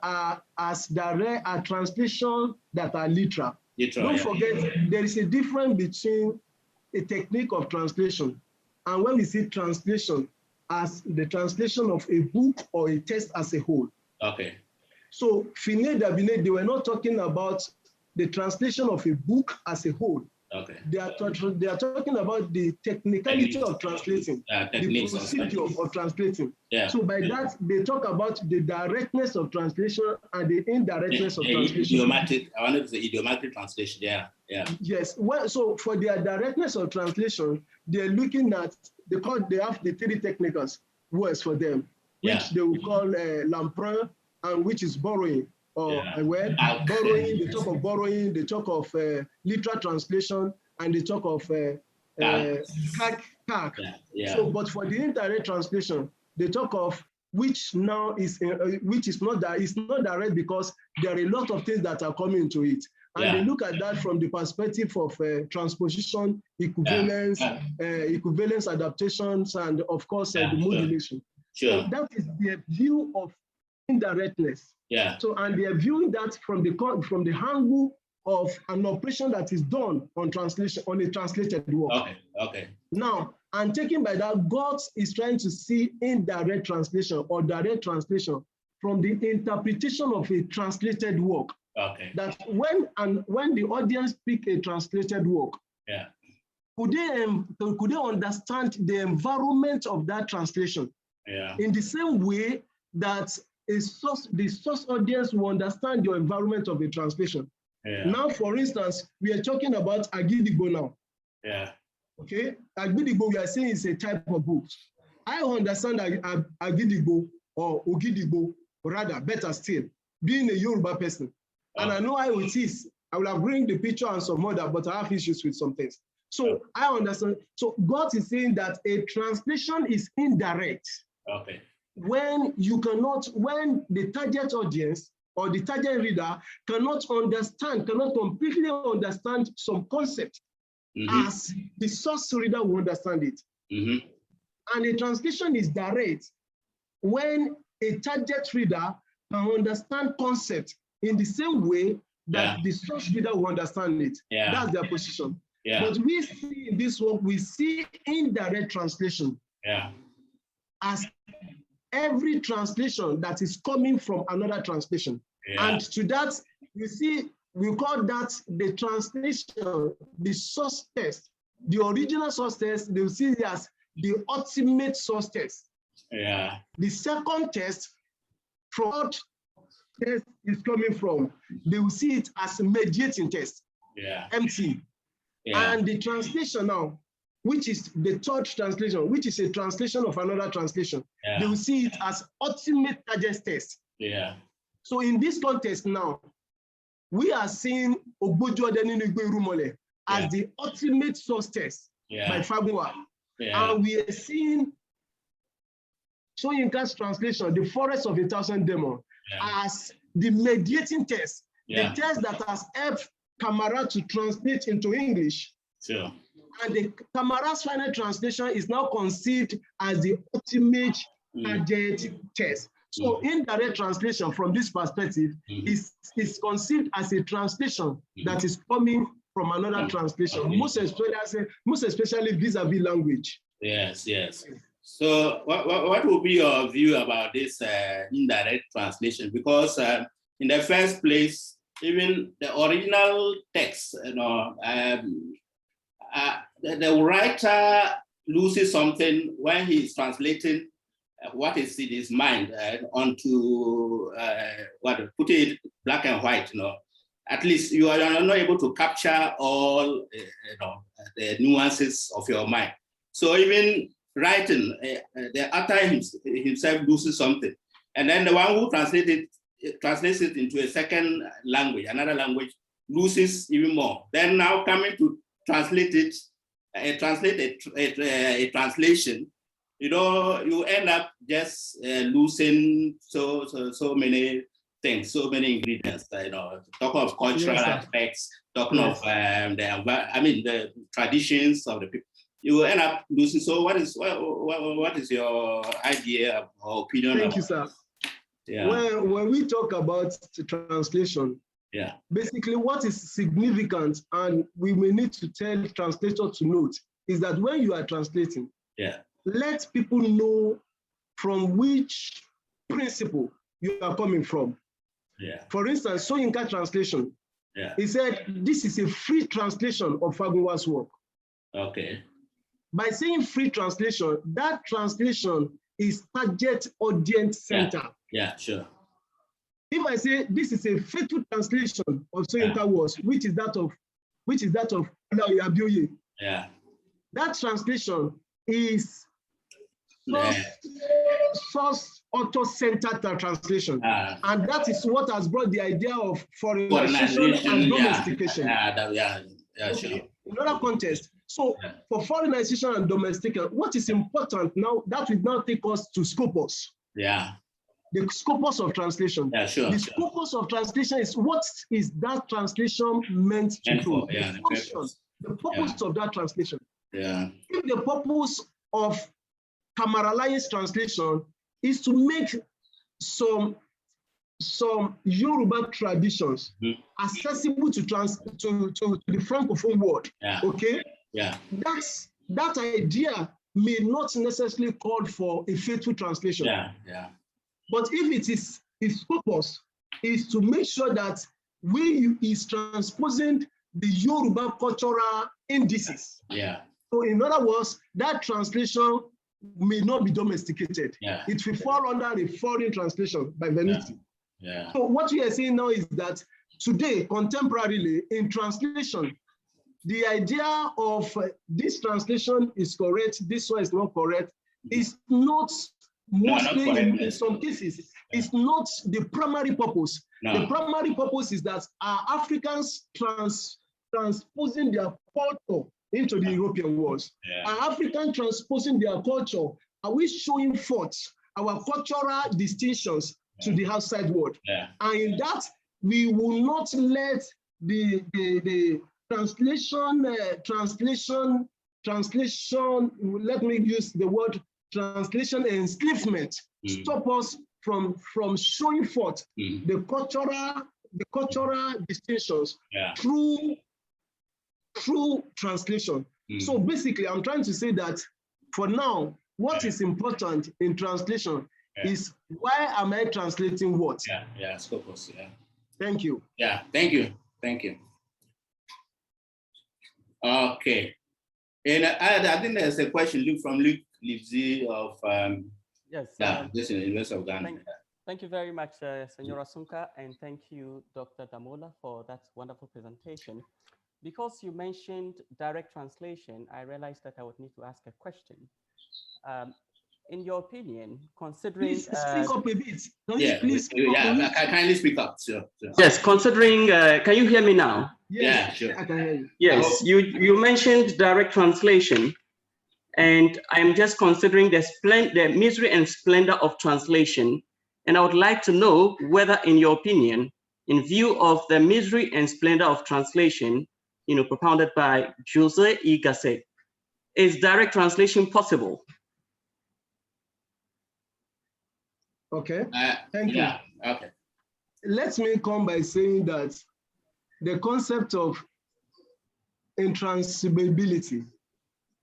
as direct translation that are literal. Don't forget, there is a difference between a technique of translation and when we see translation as the translation of a book or a text as a whole. Okay. So, fine dabine, they were not talking about the translation of a book as a whole. Okay. They are talking about the technicality of translating, the procedure of translating. Yeah. So by that, they talk about the directness of translation and the indirectness of translation. Idiomatic, I wanted to say idiomatic translation, yeah. Yes, well, so for their directness of translation, they're looking at, they have the three technical words for them, which they will call l'emprunt, and which is borrowing. Or borrowing, they talk of borrowing, they talk of literal translation, and they talk of CAC. So, but for the indirect translation, they talk of which now is which is not that it's not direct because there are a lot of things that are coming into it, and they look at that from the perspective of transposition, equivalence, equivalence adaptations, and of course the modulation. Sure. So that is the view of indirectness. Yeah. So, and they are viewing that from the angle of an operation that is done on translation, on a translated work. Okay. Okay. Now, and taken by that, God is trying to see indirect translation or direct translation from the interpretation of a translated work. Okay. That when the audience pick a translated work, could they understand the environment of that translation? Yeah. In the same way that the source audience will understand your environment of a translation. Yeah. Now, for instance, we are talking about Agidigbo now. Yeah. Okay, Agidigbo, we are saying is a type of book. I understand Agidigbo or Ogidigbo, rather, better still, being a Yoruba person. And I know how it is. I will have bring the picture and some other, but I have issues with some things. So I understand. So God is saying that a translation is indirect. Okay. When you cannot, when the target audience or the target reader cannot completely understand some concept as the source reader will understand it. And a translation is direct when a target reader can understand concept in the same way that the source reader will understand it. That's their position. But we see in this work, we see indirect translation as every translation that is coming from another translation. And to that, you see, we call that the translation, the source text. The original source text, they will see it as the ultimate source text. The second text, from what text is coming from, they will see it as a mediating text, empty. And the translation now, which is the third translation, which is a translation of another translation, they will see it as ultimate target text. So in this context now, we are seeing Ogbojo Adeninu Igbo as the ultimate source text by Fagunwa. And we are seeing Soyinka's translation, The Forest of 1,000 Demons, as the mediating text, the text that has helped Kamara to translate into English. And the Kamara's final translation is now conceived as the ultimate target text. So indirect translation from this perspective is conceived as a translation that is coming from another translation, most especially vis-a-vis language. Yes, yes. So what would be your view about this indirect translation? Because in the first place, even the original text, the writer loses something when he is translating what is in his mind onto put it black and white. At least you are not able to capture all the nuances of your mind. So even writing, the author himself loses something, and then the one who translates it into a second language, another language, loses even more. Then now coming to translate it, a translation, you end up just losing so many things, so many ingredients. Talking of cultural aspects, talking of the traditions of the people, you end up losing. So what is your idea or opinion? Thank you, sir. Yeah. When we talk about the translation, basically what is significant, and we may need to tell translators to note, is that when you are translating, let people know from which principle you are coming from. For instance, Soyinka translation, he said this is a free translation of Fagunwa's work. Okay. By saying free translation, that translation is target audience center. Yeah, sure. If I say this is a faithful translation of Soyinka works, which is that of Olaoye, that translation is source author-centered translation, and that is what has brought the idea of foreignization and domestication. Sure. In other context, so for foreignization and domestication, what is important now, that will now take us to scopus. The scopus of translation. The scopus of translation is what is that translation meant to do? The function, the purpose of that translation. If the purpose of Kamaralaye's translation is to make some Yoruba traditions accessible to the Francophone world, that idea may not necessarily call for a faithful translation. But if it is its purpose is to make sure that we is transposing the Yoruba cultural indices. So in other words, that translation may not be domesticated. It will fall under a foreign translation by vanity. So what we are saying now is that today, contemporarily, in translation, the idea of this translation is correct, this one is not correct, is not mostly, in some cases, it's not the primary purpose. The primary purpose is that are Africans transposing their culture into the European world. Are Africans transposing their culture? Are we showing forth our cultural distinctions to the outside world? And in that, we will not let the translation, let me use the word translation enslavement, stop us from showing forth the cultural distinctions through translation. So basically, I'm trying to say that for now, what is important in translation is why am I translating what? Scopus, Thank you. Thank you. Okay. And I think there's a question from Luke Livesey of this is the University of Ghana. Thank you very much, Senora Sunka, and thank you, Dr. Damola, for that wonderful presentation. Because you mentioned direct translation, I realized that I would need to ask a question. In your opinion, considering— Please speak up a bit. Kindly speak up. Sure. Yes, considering, can you hear me now? Yes, sure. I can hear you. Yes, you mentioned direct translation, and I'm just considering the misery and splendor of translation. And I would like to know whether, in your opinion, in view of the misery and splendor of translation, propounded by Jose E. Gasset, is direct translation possible? Okay, thank you. Okay. Let me come by saying that the concept of intransferability,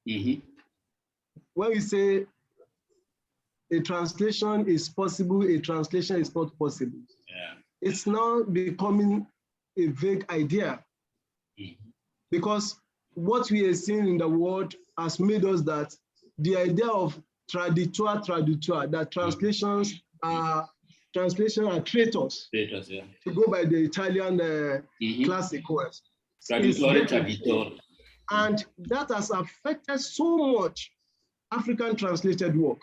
when we say a translation is possible, a translation is not possible, it's now becoming a vague idea, because what we are seeing in the world has made us that the idea of traducteur, that translations are traitors. Traitors, yeah. To go by the Italian classic words. Traditore. And that has affected so much African translated work.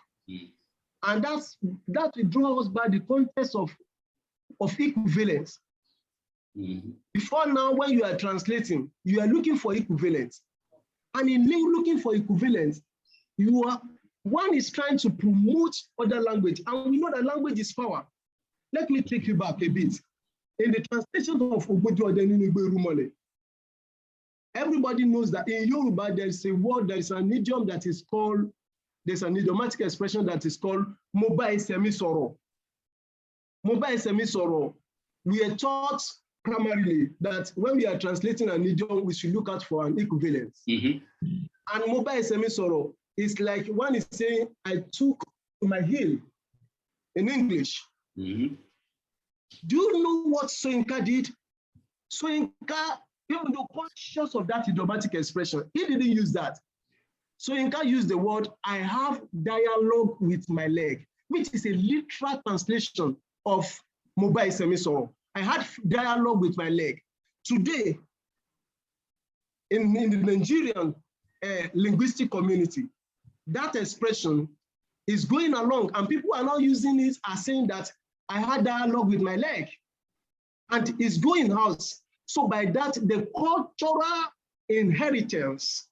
And that draws us by the context of equivalence. Before now, when you are translating, you are looking for equivalence. And in looking for equivalence, one is trying to promote other language. And we know that language is power. Let me take you back a bit. In the translation of Ogbojo Odeninu Igbo Irumole, everybody knows that in Yoruba, there is a word, there is an idiom that is called, there's an idiomatic expression that is called Moba Esemi Soro. Moba Esemi Soro. We are taught primarily that when we are translating an idiom, we should look out for an equivalence. And Moba Esemi Soro is like one is saying, I took to my heel in English. Do you know what Soyinka did? Soyinka, even though conscious of that idiomatic expression, he didn't use that. Soyinka used the word, I have dialogue with my leg, which is a literal translation of Moba Esemi Soro. I had dialogue with my leg. Today, in the Nigerian linguistic community, that expression is going along, and people are now using it as saying that I had dialogue with my leg, and it's going out. So by that, the cultural inheritance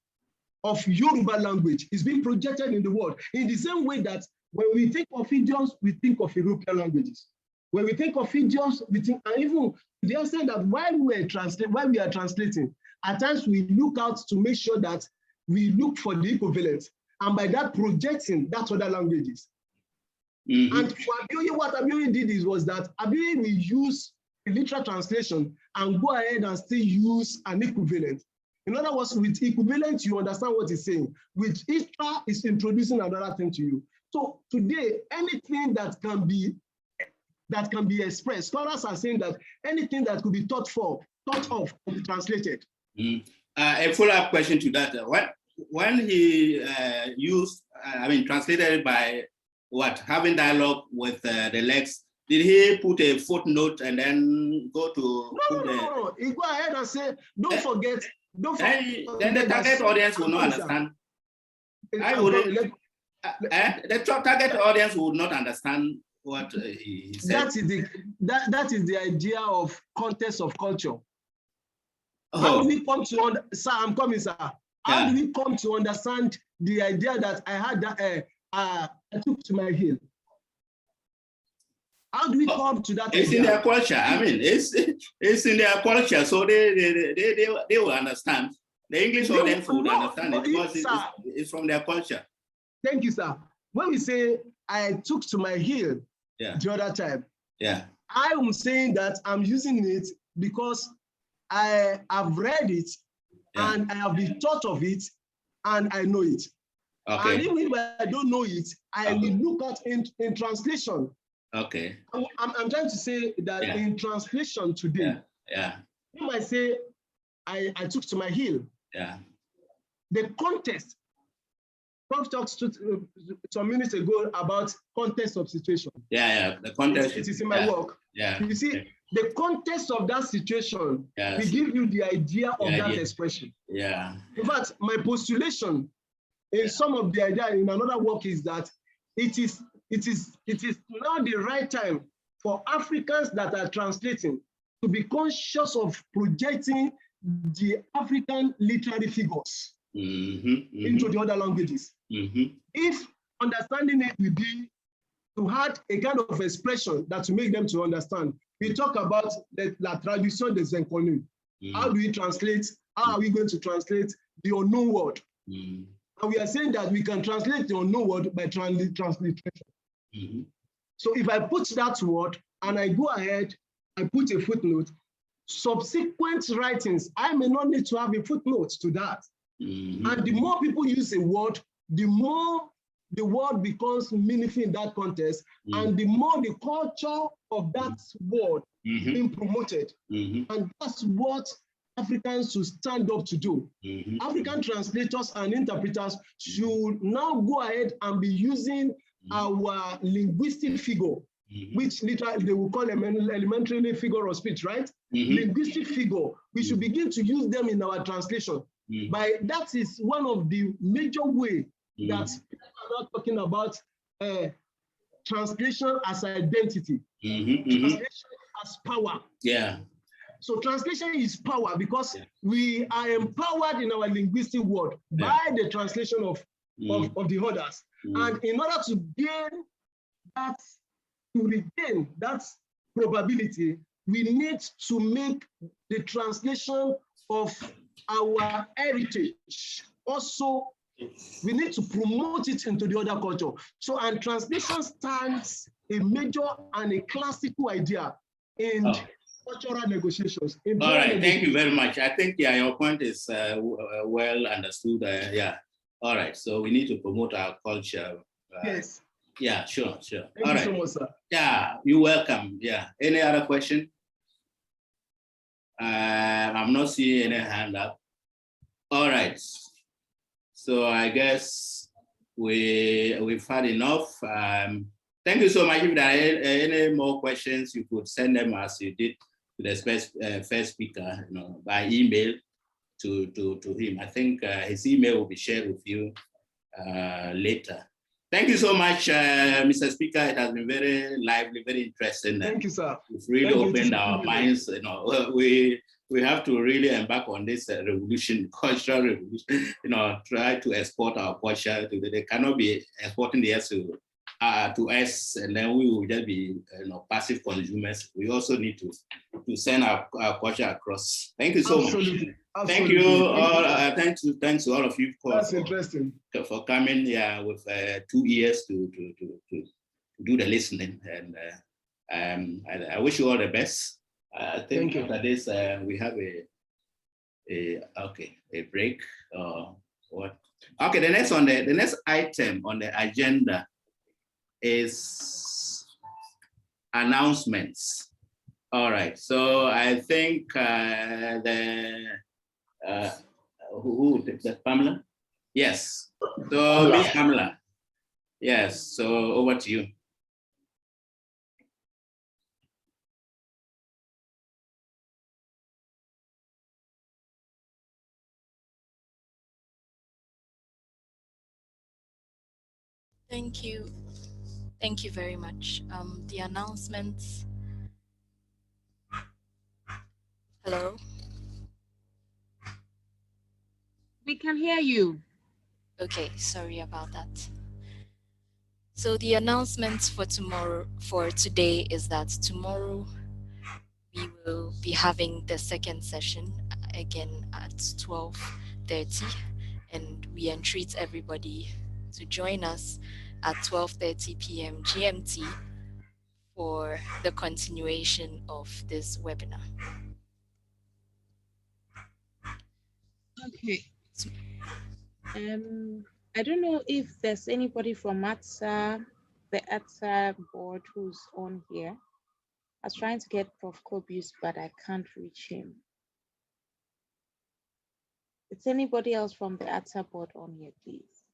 of Yoruba language is being projected in the world in the same way that when we think of idioms, we think of European languages. When we think of idioms, we think, and even they are saying that while we are translating, at times we look out to make sure that we look for the equivalent, and by that projecting that other languages. And for Abioye, what Abioye did was that Abioye will use a literal translation and go ahead and still use an equivalent. In other words, with equivalent, you understand what he's saying. With ISRA, is introducing another thing to you. So today, anything that can be expressed, scholars are saying that anything that could be thought of can be translated. A follow-up question to that. When he translated by what, having dialogue with the legs, did he put a footnote and then go to? No. He go ahead and say, don't forget. Then the target audience will not understand. The target audience would not understand what he said. That is the idea of context of culture. How do we come to sir? I'm coming, sir. How do we come to understand the idea that I had that I took to my heel? How do we come to that? It's idea? In their culture. I mean, it's in their culture, so they will understand. The English audience would understand it because it's from their culture. Thank you, sir. When we say I took to my heel the other time, I am saying that I'm using it because I have read it and I have been taught of it and I know it. And even if I don't know it, I will look at in translation. Okay. I'm trying to say that in translation today, you might say I took to my heel. The context. Prof talked some minutes ago about context of situation. The context. It is in my work. You see, the context of that situation will give you the idea of that expression. In fact, my postulation in some of the idea in another work is that it is now the right time for Africans that are translating to be conscious of projecting the African literary figures into the other languages. If understanding it will be to add a kind of expression that will make them to understand. We talk about la traduction des inconnus. How do we translate? How are we going to translate the unknown word? And we are saying that we can translate the unknown word by transliteration. So if I put that word and I go ahead, I put a footnote, subsequent writings, I may not need to have a footnote to that. And the more people use a word, the more the word becomes meaningful in that context, and the more the culture of that word is being promoted. And that's what Africans should stand up to do. African translators and interpreters should now go ahead and be using our linguistic figure, which literally they will call elementary figure of speech, right? Linguistic figure. We should begin to use them in our translation. That is one of the major ways that people are not talking about translation as identity, translation as power. Yeah. So translation is power because we are empowered in our linguistic world by the translation of the others. And in order to gain that, to regain that probability, we need to make the translation of our heritage. Also, we need to promote it into the other culture. So, and translation stands a major and a classical idea in cultural negotiations. All right, thank you very much. I think, yeah, your point is well understood. Yeah. All right, so we need to promote our culture. Yes. Yeah, sure. Thank All you right. so much, sir. Yeah, you're welcome. Yeah. Any other question? I'm not seeing any hand up. All right. So I guess we've had enough. Thank you so much. If there are any more questions, you could send them as you did to the first speaker, by email to him. I think his email will be shared with you later. Thank you so much, Mr. Speaker. It has been very lively, very interesting. Thank you, sir. It's really opened our minds. We have to really embark on this revolution, cultural revolution. Try to export our culture. They cannot be exporting the to us, and then we will just be passive consumers. We also need to send our culture across. Thank you so much. Absolutely. Thank you all. Thanks to all of you for coming here with 2 years to do the listening, and I wish you all the best. I think after this we have a break or what? Okay, the next item on the agenda is announcements. All right, so I think the Pamela? Yes. So Miss Pamela. Yes. So over to you. Thank you. Thank you very much. The announcements. Hello? We can hear you. Okay, sorry about that. So the announcements for today is that tomorrow we will be having the second session again at 12:30, and we entreat everybody to join us at 12:30 p.m. GMT for the continuation of this webinar. Okay. I don't know if there's anybody from ATSA, the ATSA board, who's on here. I was trying to get Prof. Kobius, but I can't reach him. Is anybody else from the ATSA board on here, please?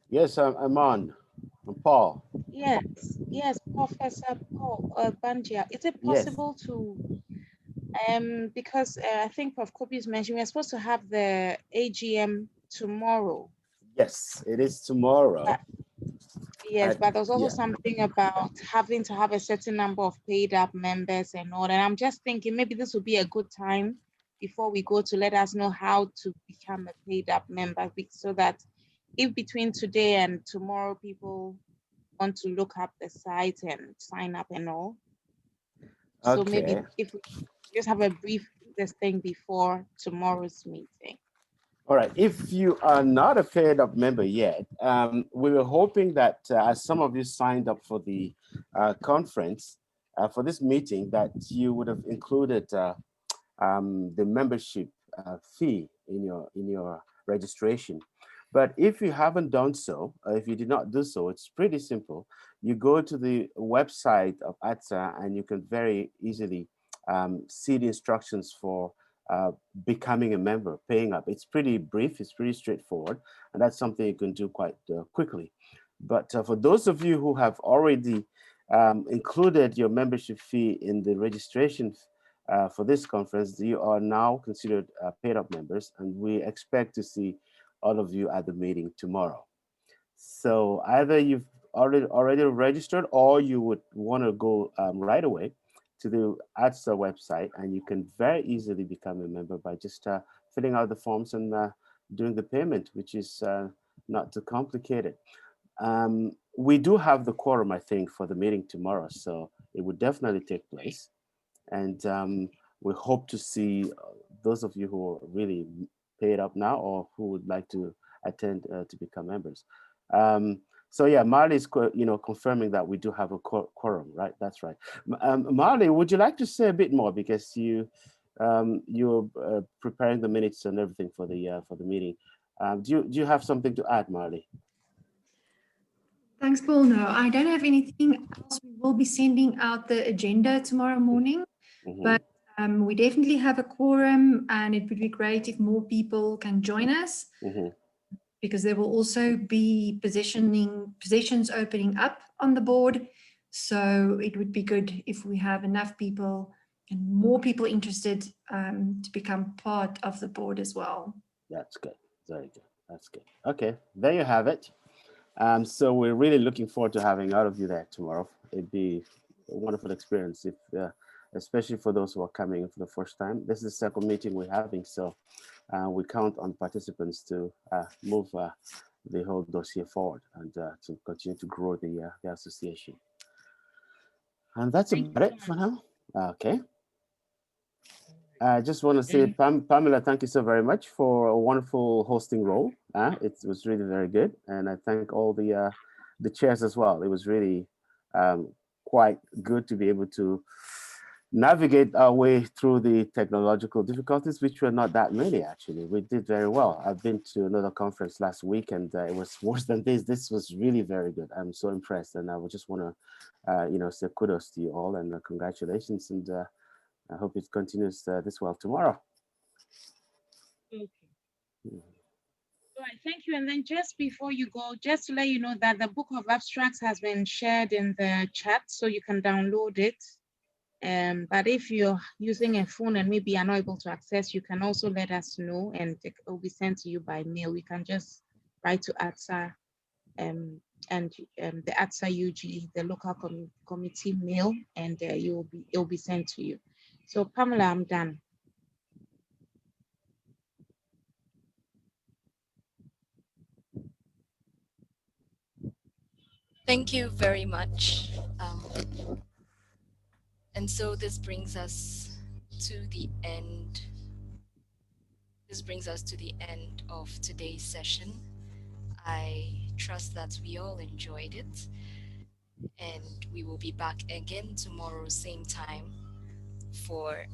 Yes, I'm on. I'm Paul. Yes, Professor Paul Bandia. Is it possible to, because I think Prof. Kobius mentioned we're supposed to have the AGM tomorrow. Yes, it is tomorrow. Yes, but there's also something about having to have a certain number of paid up members and all. And I'm just thinking maybe this would be a good time before we go to let us know how to become a paid up member, so that if between today and tomorrow people want to look up the site and sign up and all. So maybe if we just have a brief this thing before tomorrow's meeting. All right. If you are not a paid up member yet, we were hoping that as some of you signed up for the conference, for this meeting, that you would have included the membership fee in your registration. But if you haven't done so, if you did not do so, it's pretty simple. You go to the website of ATSA and you can very easily see the instructions for becoming a member, paying up. It's pretty brief, it's pretty straightforward, and that's something you can do quite quickly. But for those of you who have already included your membership fee in the registration for this conference, you are now considered paid up members, and we expect to see all of you at the meeting tomorrow. So either you've already registered, or you would want to go right away to the ATSA website, and you can very easily become a member by just filling out the forms and doing the payment, which is not too complicated. We do have the quorum, I think, for the meeting tomorrow, so it would definitely take place. And we hope to see those of you who are really paid up now or who would like to attend to become members. So yeah, Marley's confirming that we do have a quorum, right? That's right. Marley, would you like to say a bit more, because you're preparing the minutes and everything for the meeting? Do you have something to add, Marley? Thanks, Paul. No, I don't have anything else. We will be sending out the agenda tomorrow morning, but we definitely have a quorum, and it would be great if more people can join us, because there will also be positions opening up on the board. So it would be good if we have enough people and more people interested to become part of the board as well. That's good. Very good. That's good. Okay, there you have it. So we're really looking forward to having all of you there tomorrow. It'd be a wonderful experience, if, especially for those who are coming for the first time. This is the second meeting we're having, so we count on participants to move the whole dossier forward and to continue to grow the association. And that's about it for now. Okay. I just want to say, Pamela, thank you so very much for a wonderful hosting role. It was really very good. And I thank all the chairs as well. It was really quite good to be able to navigate our way through the technological difficulties, which were not that many, actually. We did very well. I've been to another conference last week, and it was worse than this. This was really very good. I'm so impressed. And I would just want to, say kudos to you all, and congratulations. And I hope it continues this well tomorrow. Okay. All right, thank you. And then just before you go, just to let you know that the book of abstracts has been shared in the chat, so you can download it. But if you're using a phone and maybe you're not able to access, you can also let us know, and it will be sent to you by mail. You can just write to ATSA and the ATSA UG, the local committee mail, and it will be sent to you. So Pamela, I'm done. Thank you very much. And so this brings us to the end. This brings us to the end of today's session. I trust that we all enjoyed it, and we will be back again tomorrow, same time, for